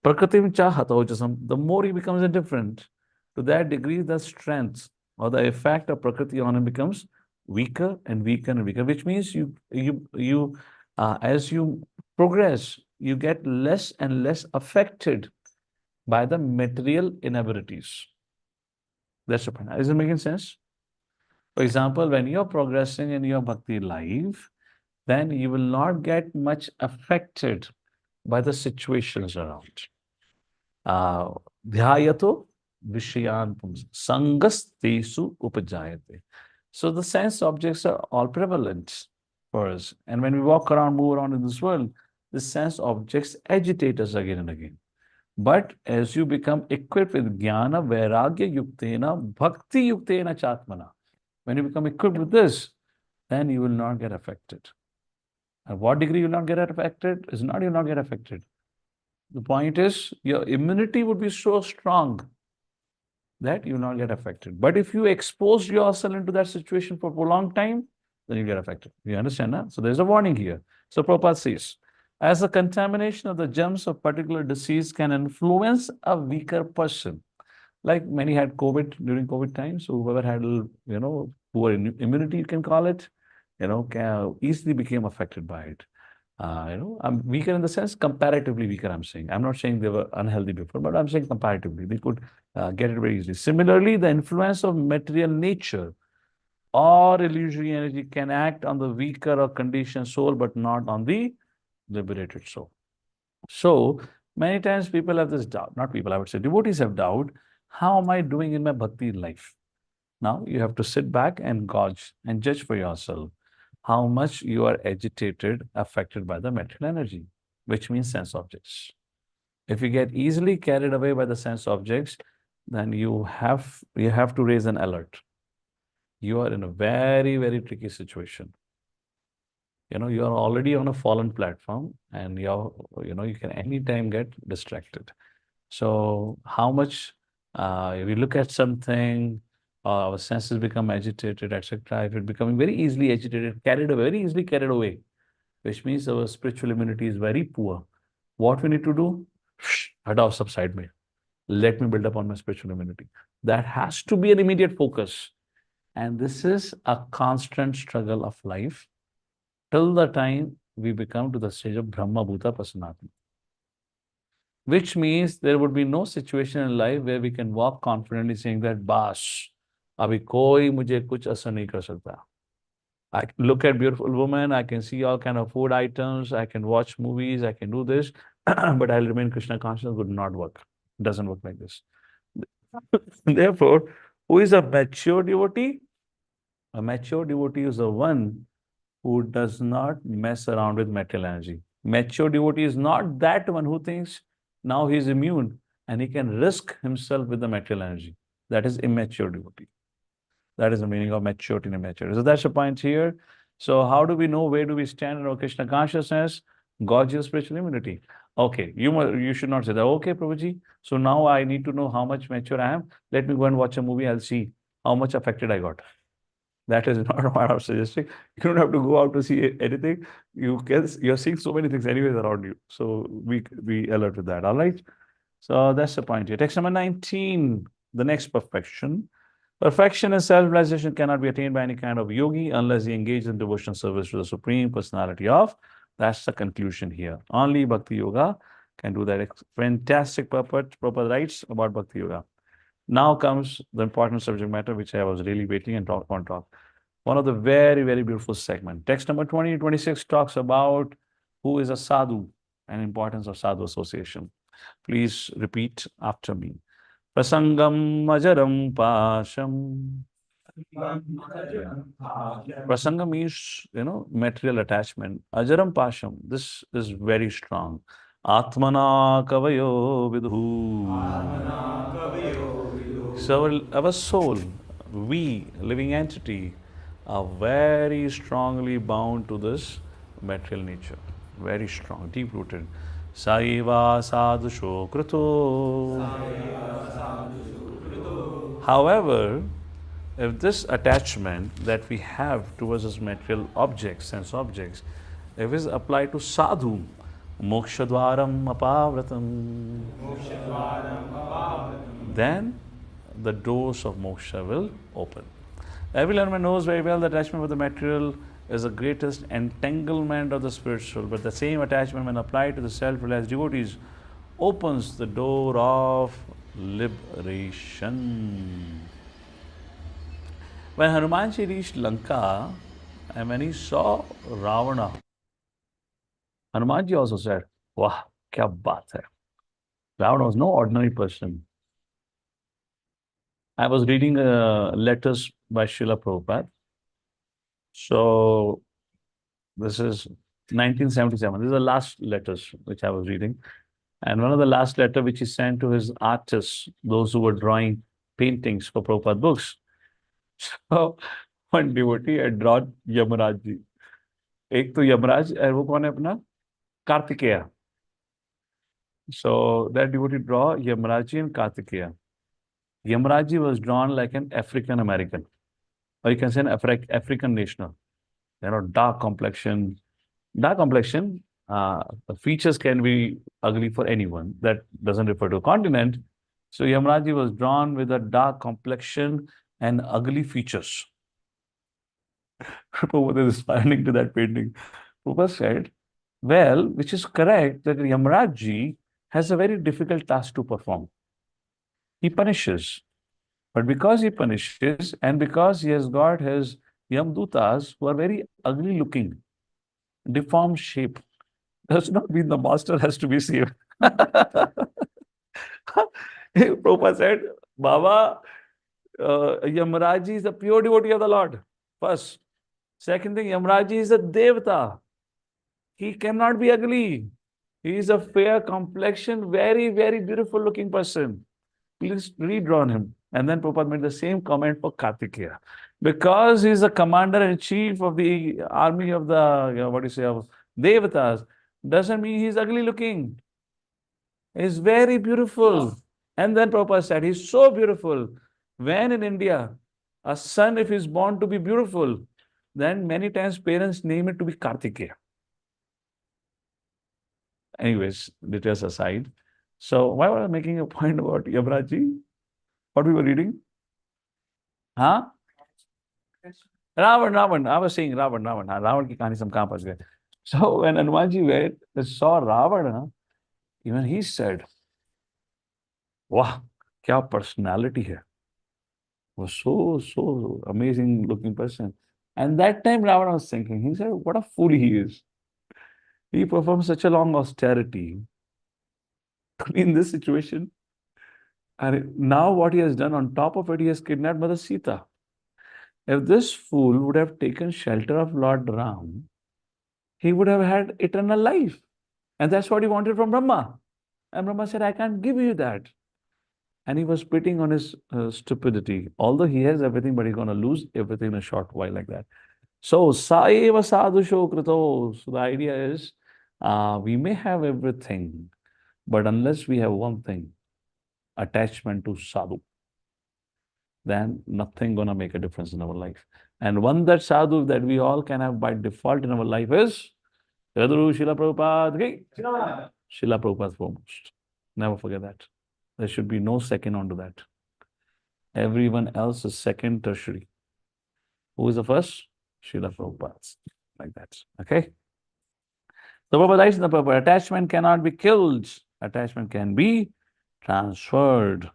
Prakritim cha hataujasam. The more he becomes indifferent, to that degree the strength or the effect of Prakriti on him becomes weaker and weaker and weaker, which means you as you progress, you get less and less affected by the material inabilities. That's the point. Is it making sense? For example, when you're progressing in your bhakti life, then you will not get much affected by the situations around. Dhyayato Vishayan Sangastesu Upajayate. So the sense objects are all prevalent for us. And when we walk around, move around in this world, the sense objects agitate us again and again. But as you become equipped with Jnana, Vairagya Yuktena, Bhakti Yuktena Chatmana, when you become equipped with this, then you will not get affected. At what degree you will not get affected? Is not you will not get affected. The point is, your immunity would be so strong that you will not get affected. But if you expose yourself into that situation for a prolonged time, then you get affected. You understand, huh? So there's a warning here. So Prabhupada says, as the contamination of the germs of particular disease can influence a weaker person, like many had COVID during COVID time. So whoever had, poor immunity, you can call it, easily became affected by it. I'm weaker in the sense comparatively weaker, I'm saying. I'm not saying they were unhealthy before, but I'm saying comparatively. They could get it very easily. Similarly, the influence of material nature or illusory energy can act on the weaker or conditioned soul, but not on the liberated soul. So many times people have this doubt, not people, I would say devotees have doubt, how am I doing in my bhakti life? Now you have to sit back and gauge and judge for yourself how much you are agitated, affected by the material energy, which means sense objects. If you get easily carried away by the sense objects, then you have to raise an alert. You are in a very, very tricky situation. You are already on a fallen platform, and you can anytime get distracted. So how much if we look at something, our senses become agitated, etc. If it becoming very easily agitated, very easily carried away, which means our spiritual immunity is very poor. What we need to do? Hataao, subside me. Let me build up on my spiritual immunity. That has to be an immediate focus. And this is a constant struggle of life till the time we become to the stage of Brahma Bhuta Prasanatma. Which means there would be no situation in life where we can walk confidently saying that, Bas, abhi koi mujhe kuch asar nahi kar sakta. I can look at beautiful women, I can see all kind of food items, I can watch movies, I can do this, but I'll remain Krishna conscious. Would not work. It doesn't work like this. Therefore, who is a mature devotee? A mature devotee is the one who does not mess around with material energy. Mature devotee is not that one who thinks now he is immune and he can risk himself with the material energy. That is immature devotee. That is the meaning of maturity and immaturity. So that's the point here. So how do we know where do we stand in our Krishna consciousness? Gorgeous spiritual immunity. Okay, you should not say that. Okay, Prabhuji. So now I need to know how much mature I am. Let me go and watch a movie. I'll see how much affected I got. That is not what I'm suggesting. You don't have to go out to see anything. You're seeing so many things anyways around you. So we alert with that. All right. So that's the point here. Text number 19, the next perfection. Perfection and self-realization cannot be attained by any kind of yogi unless he engages in devotional service to the Supreme Personality of. That's the conclusion here. Only Bhakti Yoga can do that. Fantastic Prabhupada writes about Bhakti Yoga. Now comes the important subject matter, which I was really waiting and want to talk. One of the very, very beautiful segment. Text number 20 to 26 talks about who is a sadhu and importance of sadhu association. Please repeat after me. Prasangam ajaram pasham. Prasanga means, material attachment. Ajaram pasham. This is very strong. Atmana kavayo vidhu. So our soul, we, living entity, are very strongly bound to this material nature. Very strong, deep-rooted. Saiva sadhusho kruto. However, if this attachment that we have towards this material objects, sense objects, if it's applied to sadhu, mokshadwaram apavratam, then the doors of moksha will open. Every learner knows very well that attachment with the material is the greatest entanglement of the spiritual, but the same attachment, when applied to the self-realized devotees, opens the door of liberation. When Hanumanji reached Lanka and when he saw Ravana, Hanumanji also said, "Wow, kya baat hai." Ravana was no ordinary person. I was reading letters by Srila Prabhupada. So this is 1977. These are the last letters which I was reading. And one of the last letter which he sent to his artists, those who were drawing paintings for Prabhupada books. So one devotee had drawn Yamaraj ji. एक तो यमराज और वो कौन है अपना Kartikeya. So that devotee draw Yamaraj ji and Kartikeya. Yamraji was drawn like an African American, or you can say an African national. Dark complexion. Dark complexion, the features can be ugly for anyone. That doesn't refer to a continent. So Yamraji was drawn with a dark complexion and ugly features. Prabhupada is responding to that painting. Prabhupada said, well, which is correct, that Yamraji has a very difficult task to perform. He punishes. But because he punishes and because he has got his Yamdutas who are very ugly looking, deformed shape, does not mean the master has to be saved. Prabhupada said, Baba, Yamraji is a pure devotee of the Lord. First. Second thing, Yamraji is a Devata. He cannot be ugly. He is a fair complexion, very, very beautiful looking person. Please redraw him. And then Prabhupada made the same comment for Kartikeya. Because he's the commander-in-chief of the army of the, of Devatas, doesn't mean he's ugly looking. He's very beautiful. And then Prabhupada said, he's so beautiful. When in India, a son, if he's born to be beautiful, then many times parents name it to be Kartikeya. Anyways, details aside. So why was I making a point about Yamraji? What we were reading? Huh? Ravan. I was saying Ravan. Ravan ki kahani sam kahan pas gaye. So when Hanumanji saw Ravana, even he said, wow, kya personality hai. Was so amazing looking person. And that time Ravana was thinking, he said, what a fool he is. He performed such a long austerity in this situation. And now what he has done, on top of it, he has kidnapped Mother Sita. If this fool would have taken shelter of Lord Ram, he would have had eternal life. And that's what he wanted from Brahma. And Brahma said, I can't give you that. And he was spitting on his stupidity. Although he has everything, but he's going to lose everything in a short while like that. So, saeva sadhusho krito. So the idea is, we may have everything, but unless we have one thing, attachment to sadhu, then nothing gonna make a difference in our life. And one that sadhu that we all can have by default in our life is Yadru Srila Prabhupada ki Srila Prabhupada foremost. Never forget that. There should be no second onto that. Everyone else is second, tertiary. Who is the first? Srila Prabhupada. Like that. Okay? The Prabhupada writes in the Prabhupada, attachment cannot be killed. Attachment can be transferred.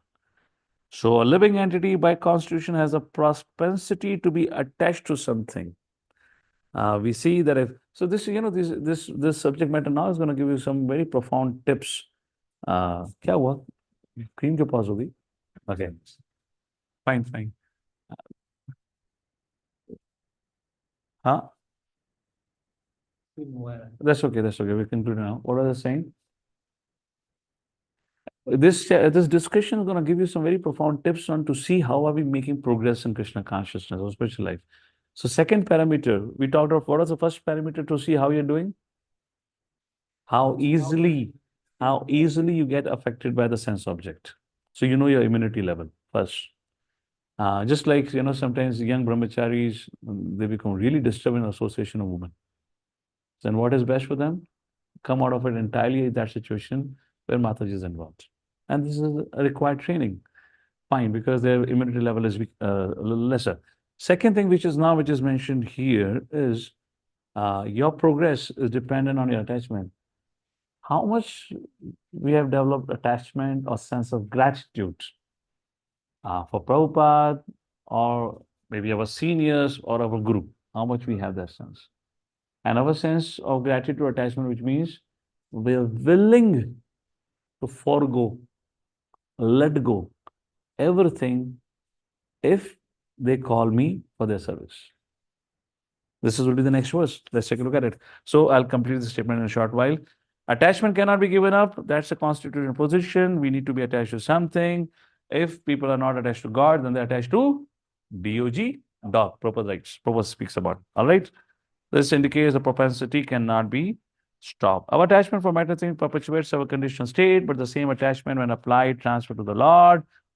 So a living entity by constitution has a propensity to be attached to something. We see that if so, this subject matter now is going to give you some very profound tips. क्या हुआ? Cream क्यों pause होगी? Okay, fine. Huh? That's okay. We conclude now. What are they saying? This discussion is going to give you some very profound tips on to see how are we making progress in Krishna consciousness or spiritual life. So second parameter, we talked about what was the first parameter to see how you're doing? How easily you get affected by the sense object. So you know your immunity level first. Just like, sometimes young brahmacharis, they become really disturbed in association of women. Then what is best for them? Come out of it entirely in that situation where Mataji is involved. And this is a required training. Fine, because their immunity level is a little lesser. Second thing which is mentioned here is your progress is dependent on your attachment. How much we have developed attachment or sense of gratitude for Prabhupada or maybe our seniors or our group. How much we have that sense. And our sense of gratitude or attachment, which means we are willing to forego, let go everything if they call me for their service. This will be the next verse. Let's take a look at it. So I'll complete the statement in a short while. Attachment cannot be given up. That's a constitutional position. We need to be attached to something. If people are not attached to God, then they're attached to DOG, dog. Prabhupada speaks about. All right. This indicates the propensity cannot be stopped. Our attachment for material things perpetuates our conditioned state, but the same attachment, when applied, transferred to the Lord,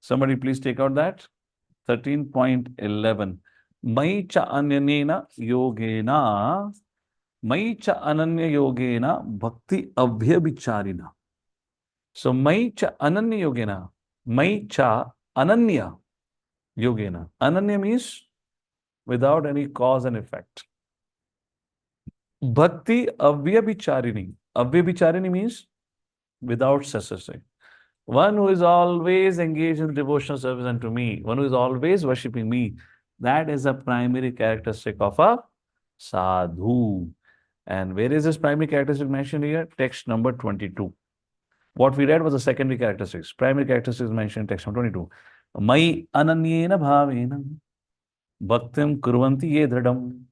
Somebody please take out that. 13.11. Mai cha anyena yogena. Mai cha ananya yogena bhakti abhyabicharina. So mai cha ananya yogena. Mai cha ananya yogena. Ananya means without any cause and effect. Bhakti avyabhicharini. Avyabhicharini means without cessation. One who is always engaged in devotional service unto me, one who is always worshipping me, that is a primary characteristic of a sadhu. And where is this primary characteristic mentioned here? Text number 22. What we read was the secondary characteristics. Primary characteristics mentioned in text number 22. Mai ananyena bhavena bhaktim kurvanti ye dradam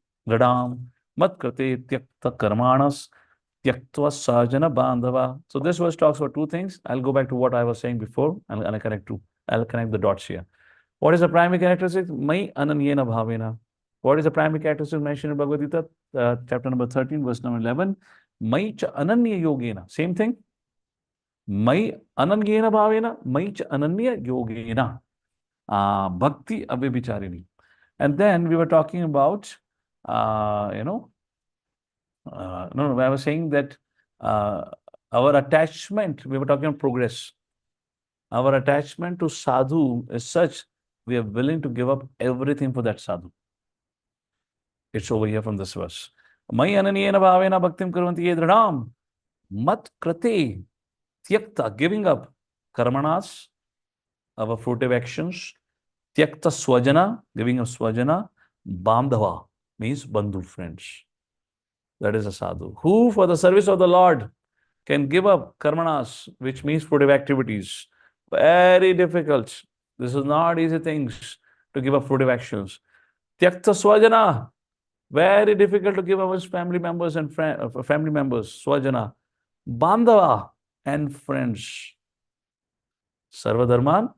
mat krate tyakta karmanas tyaktva sajana bandhava. So this verse talks about two things. I'll go back to what I was saying before and I'll connect the dots here. What is the primary characteristic? Mai ananyena bhavena. What is the primary characteristic mentioned in Bhagavad Gita, chapter number 13, verse number 11? Mai cha ananya yogena. Same thing. Mai ananyena bhavena, mai cha ananya yogena. Bhakti abhicharini. And then we were talking about, no, I was saying that our attachment, we were talking about progress. Our attachment to sadhu is such, we are willing to give up everything for that sadhu. It's over here from this verse. Mai ananyena bhavena bhaktim kurvanti ye dradam mat krate tyakta, giving up karmanas, our fruitive actions, tyakta swajana, giving up swajana, bandhava means bandhu, friends. That is a sadhu who for the service of the Lord can give up karmanas, which means fruitive activities. Very difficult. This is not easy things to give up fruitive actions. Tyakta swajana, very difficult to give up his family members and family members. Swajana, bandhava and friends. Sarvadharman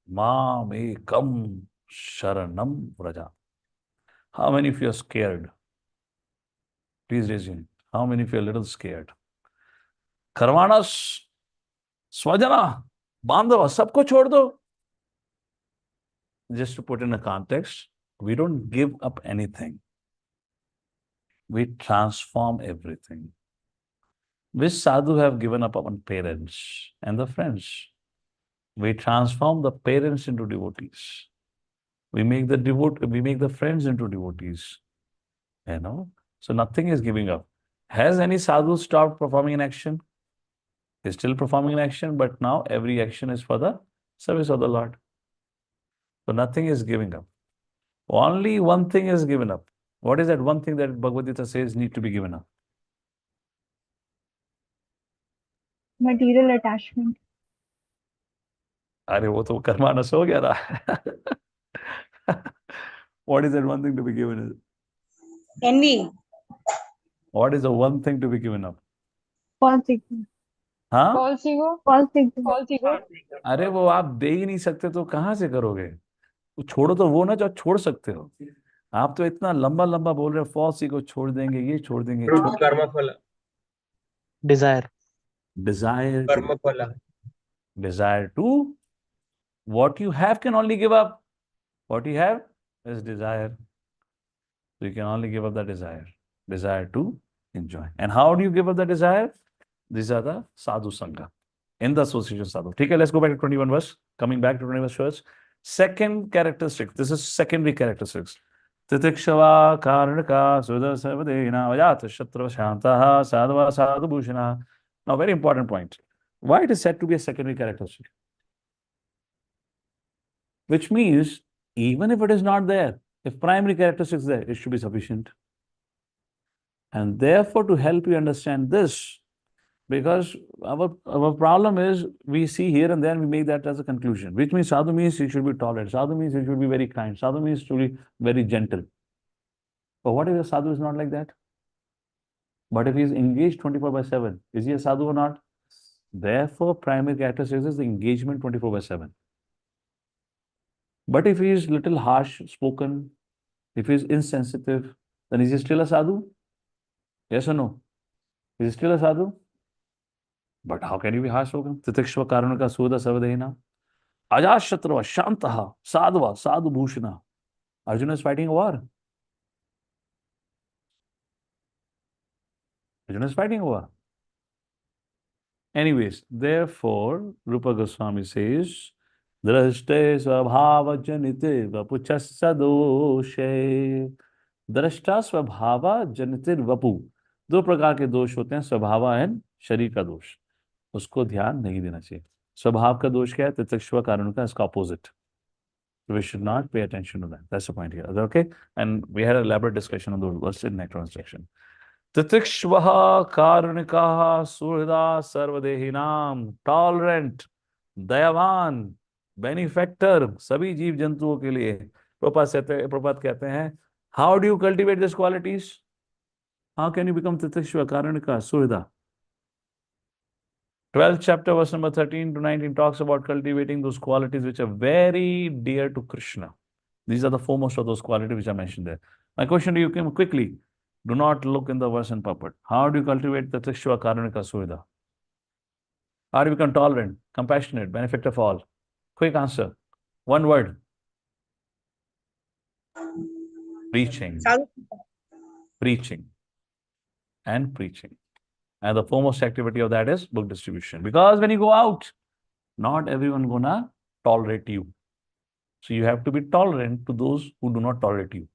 Mam ekam sharanam vraja. How many of you are scared? Please raise your hand. How many of you are a little scared? Karmanas, swajana, bandhava, sabko chhod do. Just to put in a context, we don't give up anything. We transform everything. Which sadhu have given up on parents and the friends? We transform the parents into devotees. We make the friends into devotees. You know? So nothing is giving up. Has any sadhu stopped performing an action? He's still performing an action, but now every action is for the service of the Lord. So nothing is giving up. Only one thing is given up. What is that one thing that Bhagavad Gita says need to be given up? Material attachment. अरे वो तो कर्मानस हो गया था. What is that one thing to be given up? Envy. What is the one thing to be given up? False ego. हाँ? False ego. False ego. False ego. अरे वो आप दे ही नहीं सकते तो कहाँ से करोगे? वो छोड़ो तो वो ना जो छोड़ सकते हो. आप तो इतना लंबा लंबा बोल रहे हो, फॉल्स ईगो छोड़ देंगे, ये छोड़ देंगे. कर्म फल. Desire. Desire Karma phala. Desire to what you have can only give up. What you have is desire. So you can only give up the desire. Desire to enjoy. And how do you give up the desire? These are the sadhu sangha. In the association sadhu. Okay, let's go back to 21 verse. Coming back to 21 verse first. Second characteristic. This is secondary characteristics. Titikshava karanaka sudasavadena vajata shatra shantaha sadhava sadhu bhushana. Now, very important point. Why it is said to be a secondary characteristic? Which means, even if it is not there, if primary characteristic is there, it should be sufficient. And therefore, to help you understand this, because our problem is, we see here and then we make that as a conclusion, which means sadhu means he should be tolerant, sadhu means he should be very kind, sadhu means to be very gentle. But what if a sadhu is not like that? But if he is engaged 24/7, is he a sadhu or not? Therefore, primary characteristic is the engagement 24/7. But if he is little harsh spoken, if he is insensitive, then is he still a sadhu? Yes or no? Is he still a sadhu? But how can you be harsh spoken? Titikshva karanaka suda savadena. Ajashatrava, Shantaha, Sadhava, Sadhu Bhushana. Arjuna is fighting a war. Arjuna is fighting a war. Anyways, therefore, Rupa Goswami says, Drashte Svabhava Janite Vapuchasya Doshe. Drashta Svabhava Janitir Vapu. दो प्रकार के दोष होते हैं, स्वभाव and शरीर का दोष. उसको ध्यान नहीं देना चाहिए. स्वभाव का दोष क्या है? तितिक्षुवा कारण का, इसका opposite. We should not pay attention to that. That's the point here. Is that okay? And we had an elaborate discussion on those verses in next section. Titikshvaha karunikaha surhida sarvadehinam, tolerant, दयावान, benefactor, सभी जीव जंतुओं के लिए. प्रभुपाद कहते हैं, how do you cultivate these qualities? How can you become titikshva, karunika, surhida? 12th chapter, verse number 13 to 19 talks about cultivating those qualities which are very dear to Krishna. These are the foremost of those qualities which I mentioned there. My question to you came quickly. Do not look in the verse and puppet. How do you cultivate the Titikshva Karunika Surhida? How do you become tolerant, compassionate, benefactor of all? Quick answer. One word. Preaching. Preaching. And preaching. And the foremost activity of that is book distribution. Because when you go out, not everyone gonna tolerate you. So you have to be tolerant to those who do not tolerate you.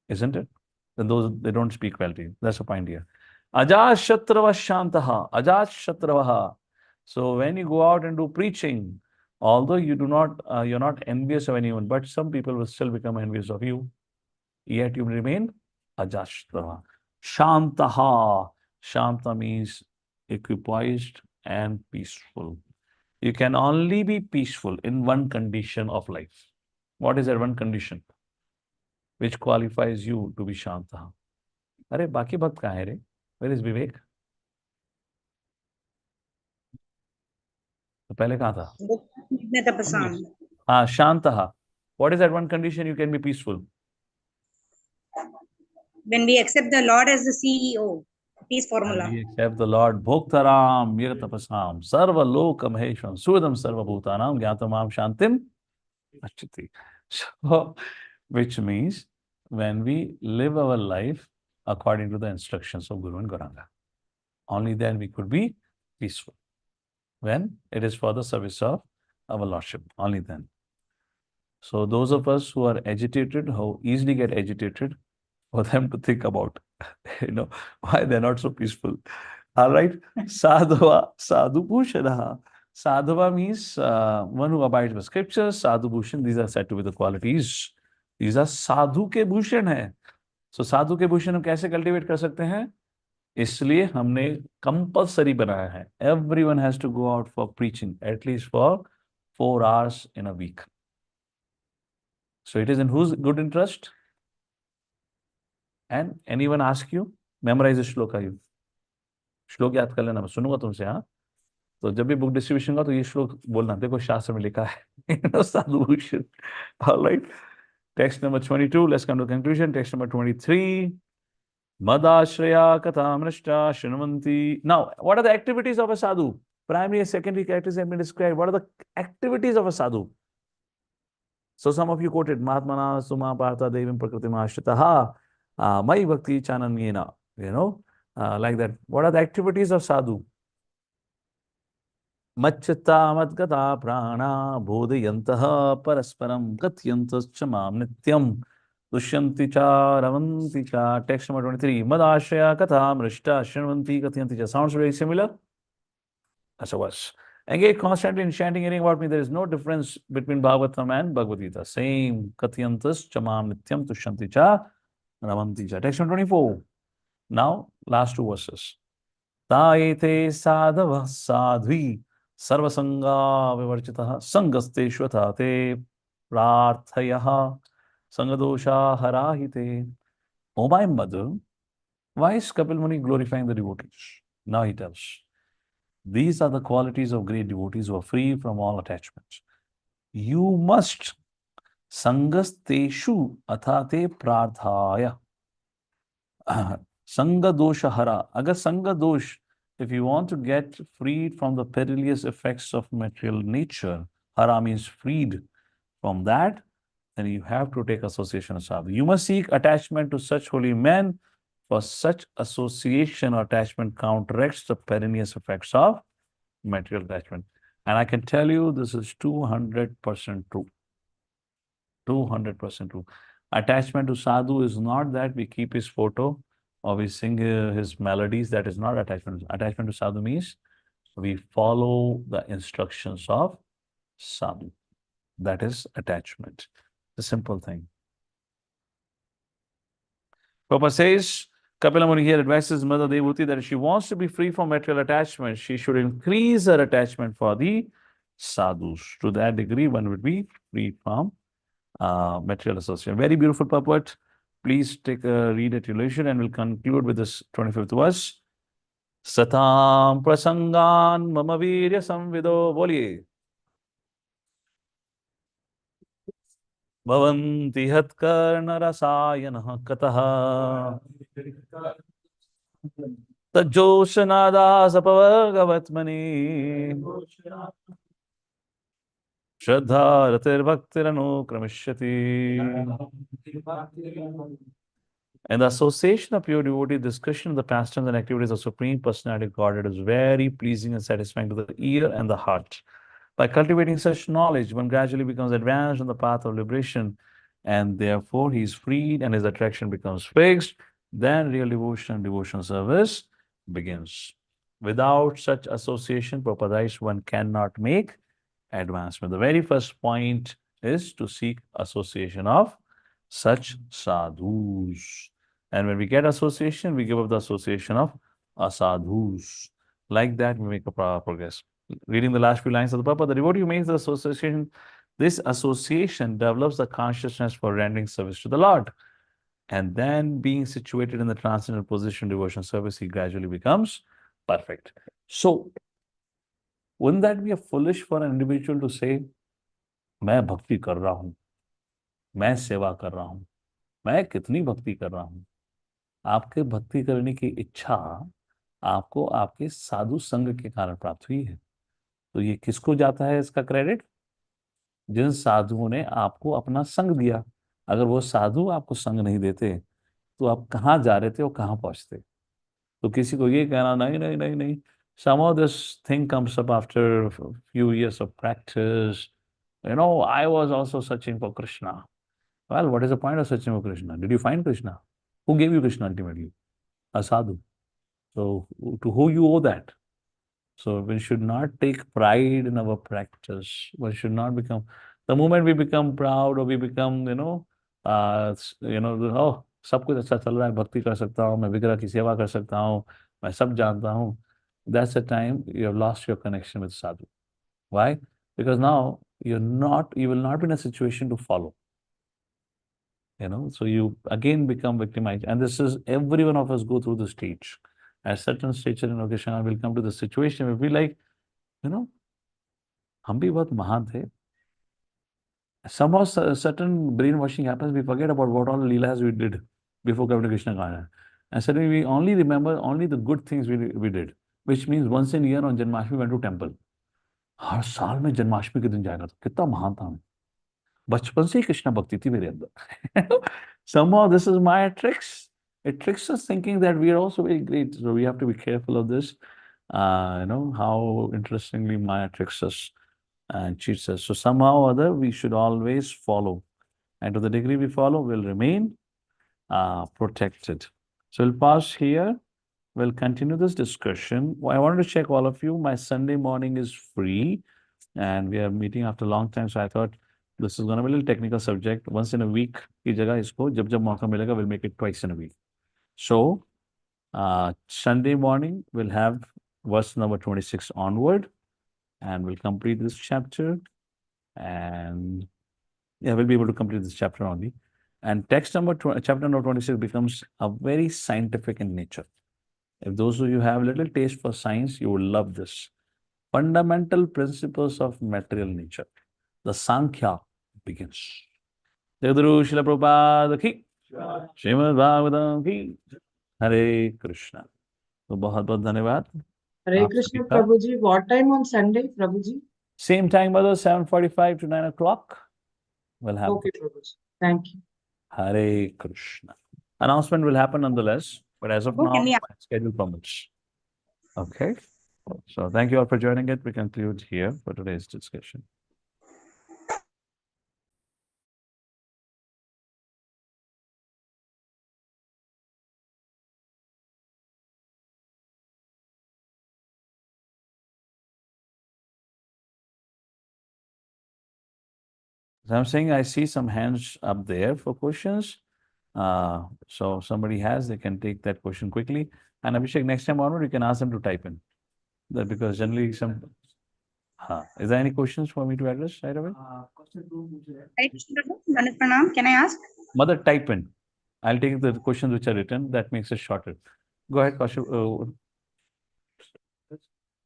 Isn't it? Then those, they don't speak well to you. That's the point here. Ajat shatrava shantaha. Ajat shatravaha. So when you go out and do preaching, although you do not, you're not envious of anyone, but some people will still become envious of you. Yet you remain ajat shatrava. Shantaha. Shanta means equipoised and peaceful. You can only be peaceful in one condition of life. What is that one condition which qualifies you to be Shanta? अरे बाकी भक्त कहाँ है रे? Where is Vivek? तो पहले कहाँ था? हाँ, Shantaha. What is that one condition you can be peaceful? When we accept the Lord as the CEO, peace formula. And we accept the Lord Bhoktaram Yagatapasam Sarva Loka Mahesham Sudam Sarva Bhutanam Gyatamam Shantim Achiti. So, which means when we live our life according to the instructions of Guru and Gauranga, only then we could be peaceful. When it is for the service of our Lordship, only then. So those of us who are agitated, who easily get agitated, for them to think about, why they're not so peaceful. All right. Sadhava, Sadhu Bhushanaha. Sadhava means one who abides by scriptures. Sadhu Bhushan, these are said to be the qualities. These are Sadhu ke Bhushan hai. So Sadhu ke Bhushan हम कैसे cultivate कर सकते हैं? इसलिए हमने compulsory बनाया है. Everyone has to go out for preaching, at least for 4 hours in a week. So it is in whose good interest? And anyone ask you, memorize the shloka you. श्लोक याद कर लेना, मैं सुनूंगा तुमसे. हाँ, तो जब भी बुक डिस्ट्रीब्यूशन का तो ये श्लोक बोलना, देखो शास्त्र में लिखा है. Sadhu Bhushan. All right. Text number 22. Let's come to conclusion. Text number 23. Madashraya katamrishta shrinuvanti. Now, what are the activities of a sadhu? Primary and secondary characteristics have been described. What are the activities of a sadhu? So some of you quoted Mahatmana Suma Partha Devim Prakritima Ashritaha Mai Bhakti Chananyena. Like that. What are the activities of sadhu? Machchata madgata prana bodhayantaha parasparam katyantas chamam nityam dushyanti cha ravanti cha. Text number 23. Madashraya katham rishta shrinvanti katyanti cha. Sounds very similar? That's a verse. Engage constantly in chanting, hearing about me. There is no difference between Bhagavatam and Bhagavad Gita. Same. Katyantas chamam nityam dushyanti cha ravanti cha. Text number 24. Now, last 2 verses. Taete sadhava sadhvi sarvasanga vivarchitaha sangaste shvatate prarthayaha sangadosha harahite. Oh my mother, why is Kapil Muni glorifying the devotees? Now he tells. These are the qualities of great devotees who are free from all attachments. You must sangasteshu athate prarthaya. Sanga dosha hara. Agar sanga dosh, if you want to get freed from the perilous effects of material nature, hara means freed from that, then you have to take association of sadhu. You must seek attachment to such holy men, for such association or attachment counteracts the perilous effects of material attachment. And I can tell you this is 200% true. 200% true. Attachment to sadhu is not that we keep his photo or we sing his melodies. That is not attachment. Attachment to sadhu means we follow the instructions of sadhu. That is attachment. The simple thing. Prabhupada says, Kapila Muni here advises Mother Devuti that if she wants to be free from material attachment, she should increase her attachment for the sadhus. To that degree, one would be free from material association. Very beautiful purport. Please take a read at your leisure, and we'll conclude with this 25th verse. Satam prasangan mama virya samvido. Boliye. Bhavanti hatkarna rasayanah kataha. Tajoshanada sapavagavatmani. Shraddha ratirvaktirano kramishyati. And the association of pure devotee, discussion of the pastimes and activities of Supreme Personality of Godhead is very pleasing and satisfying to the ear and the heart. By cultivating such knowledge, one gradually becomes advanced on the path of liberation, and therefore he is freed and his attraction becomes fixed. Then real devotion and devotional service begins. Without such association, Prabhupada writes, one cannot make advancement. The very first point is to seek association of such sadhus. And when we get association, we give up the association of asadhus. Like that, we make a progress. Reading the last few lines of the Papa, the devotee who makes the association, this association develops the consciousness for rendering service to the Lord. And then being situated in the transcendental position devotion service, he gradually becomes perfect. So, wouldn't that be a foolish for an individual to say, मैं भक्ति कर रहा हूं, मैं सेवा कर रहा हूं, मैं कितनी भक्ति कर रहा हूं? आपके भक्ति करने की इच्छा आपको आपके साधु संग के कारण प्राप्त हुई है। तो ये किसको जाता है इसका क्रेडिट? जिन साधुओं ने आपको अपना संग दिया। अगर वो साधु आपको संग नहीं देते तो आप कहाँ जा रहे थे और कहाँ पहुंचते? तो किसी को ये कहना नहीं नहीं नहीं नहीं, somehow this thing comes up after a few years of practice. You know, I was also searching for Krishna. Well, what is the point of searching for Krishna? Did you find Krishna? Who gave you Krishna ultimately? A sadhu. So to who you owe that? So we should not take pride in our practice. We should not become, the moment we become proud or we become, oh, सब कुछ अच्छा चल रहा है, भक्ति कर सकता हूँ, मैं विग्रह की सेवा कर सकता हूँ, मैं सब जानता हूँ. That's the time you have lost your connection with sadhu. Why? Because now you will not be in a situation to follow. So you again become victimized. And this is, every one of us go through the stage. At certain stage in occasion, will come to the situation where we like, हम भी बहुत महान थे. Somehow certain brainwashing happens. We forget about what all leelas we did before coming to Krishna Gana. And suddenly we only remember only the good things we did. Which means once in a year on Janmashtami we went to temple. हर साल में जन्माष्टमी के दिन जाएगा तो कितना महान था मैं. बचपन से ही कृष्ण भक्ति थी मेरे अंदर. Somehow this is Maya tricks. It tricks us thinking that we are also very great. So we have to be careful of this. How interestingly Maya tricks us and cheats us. So somehow or other we should always follow. And to the degree we follow, we'll remain protected. So we'll pause here. We'll continue this discussion. I wanted to check all of you. My Sunday morning is free. And we are meeting after a long time. So I thought this is going to be a little technical subject. Once in a week की जगह इसको जब जब मौका मिलेगा, we'll make it twice in a week. So Sunday morning we'll have verse number 26 onward, and we'll complete this chapter. And yeah, we'll be able to complete this chapter only. And chapter number 26 becomes a very scientific in nature. If those of you have little taste for science, you will love this. Fundamental principles of material nature. The Sankhya begins. Jagadaru Srila Prabhupada ki, Srimad Bhagavatam ki, Hare Krishna. तो बहुत बहुत धन्यवाद. Hare Krishna, Prabhuji. What time on Sunday, Prabhuji? Same time, mother, 7:45 to 9 o'clock. Will happen. Okay, Prabhuji. Thank you. Hare Krishna. Announcement will happen nonetheless, but as of Oh, can now, we- my schedule permits. Okay. So thank you all for joining it. We conclude here for today's discussion. So I'm saying I see some hands up there for questions. So somebody has, they can take that question quickly. And Abhishek, next time onward, you can ask them to type in. That because generally some. Is there any questions for me to address right away? Hare Krishna Prabhu, Dandavat Pranam. Can I ask? Mother, type in. I'll take the questions which are written. That makes it shorter. Go ahead, Kaushik.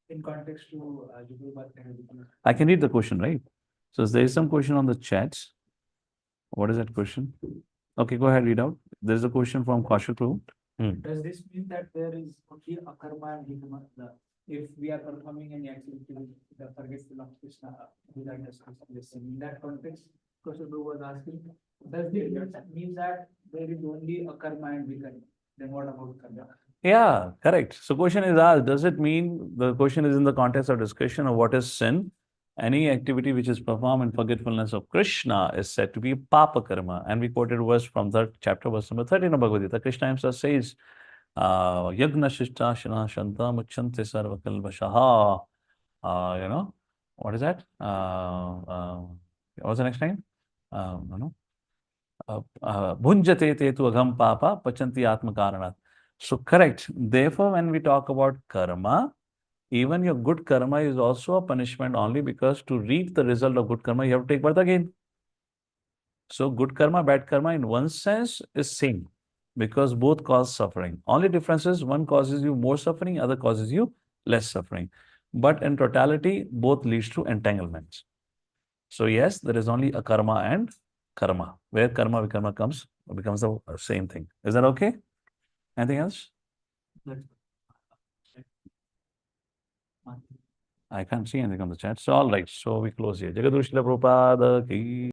In context to I can read the question, right? So there is some question on the chat. What is that question? Okay, go ahead, read out. There's a question from Kaushik Prabhu. Does this mean that there is only akarma and hikma? If we are performing any activity with the forgetful of Krishna without us listening, in that context, Krishna was asking, does it mean that there is only akarma and vikarma? Then what about karma? Yeah, correct. So question is asked, does it mean, the question is in the context of discussion of what is sin? Any activity which is performed in forgetfulness of Krishna is said to be papa karma. And we quoted verse from that chapter, verse number 13 of Bhagavad Gita. Krishna himself says, Yagna Shishta Shana Shanta Muchante Sarva Kalvashaha. What is that? What's the next time? Bhunjate te tu agham papa pachanti atma karanat. So correct. Therefore, when we talk about karma, even your good karma is also a punishment only because to reap the result of good karma, you have to take birth again. So good karma, bad karma in one sense is same because both cause suffering. Only difference is one causes you more suffering, other causes you less suffering. But in totality, both leads to entanglements. So yes, there is only a karma and karma. Where karma vikarma becomes the same thing. Is that okay? Anything else? I can't see anything on the chat. So all right. So we close here. Jagadushila Prabhupada ki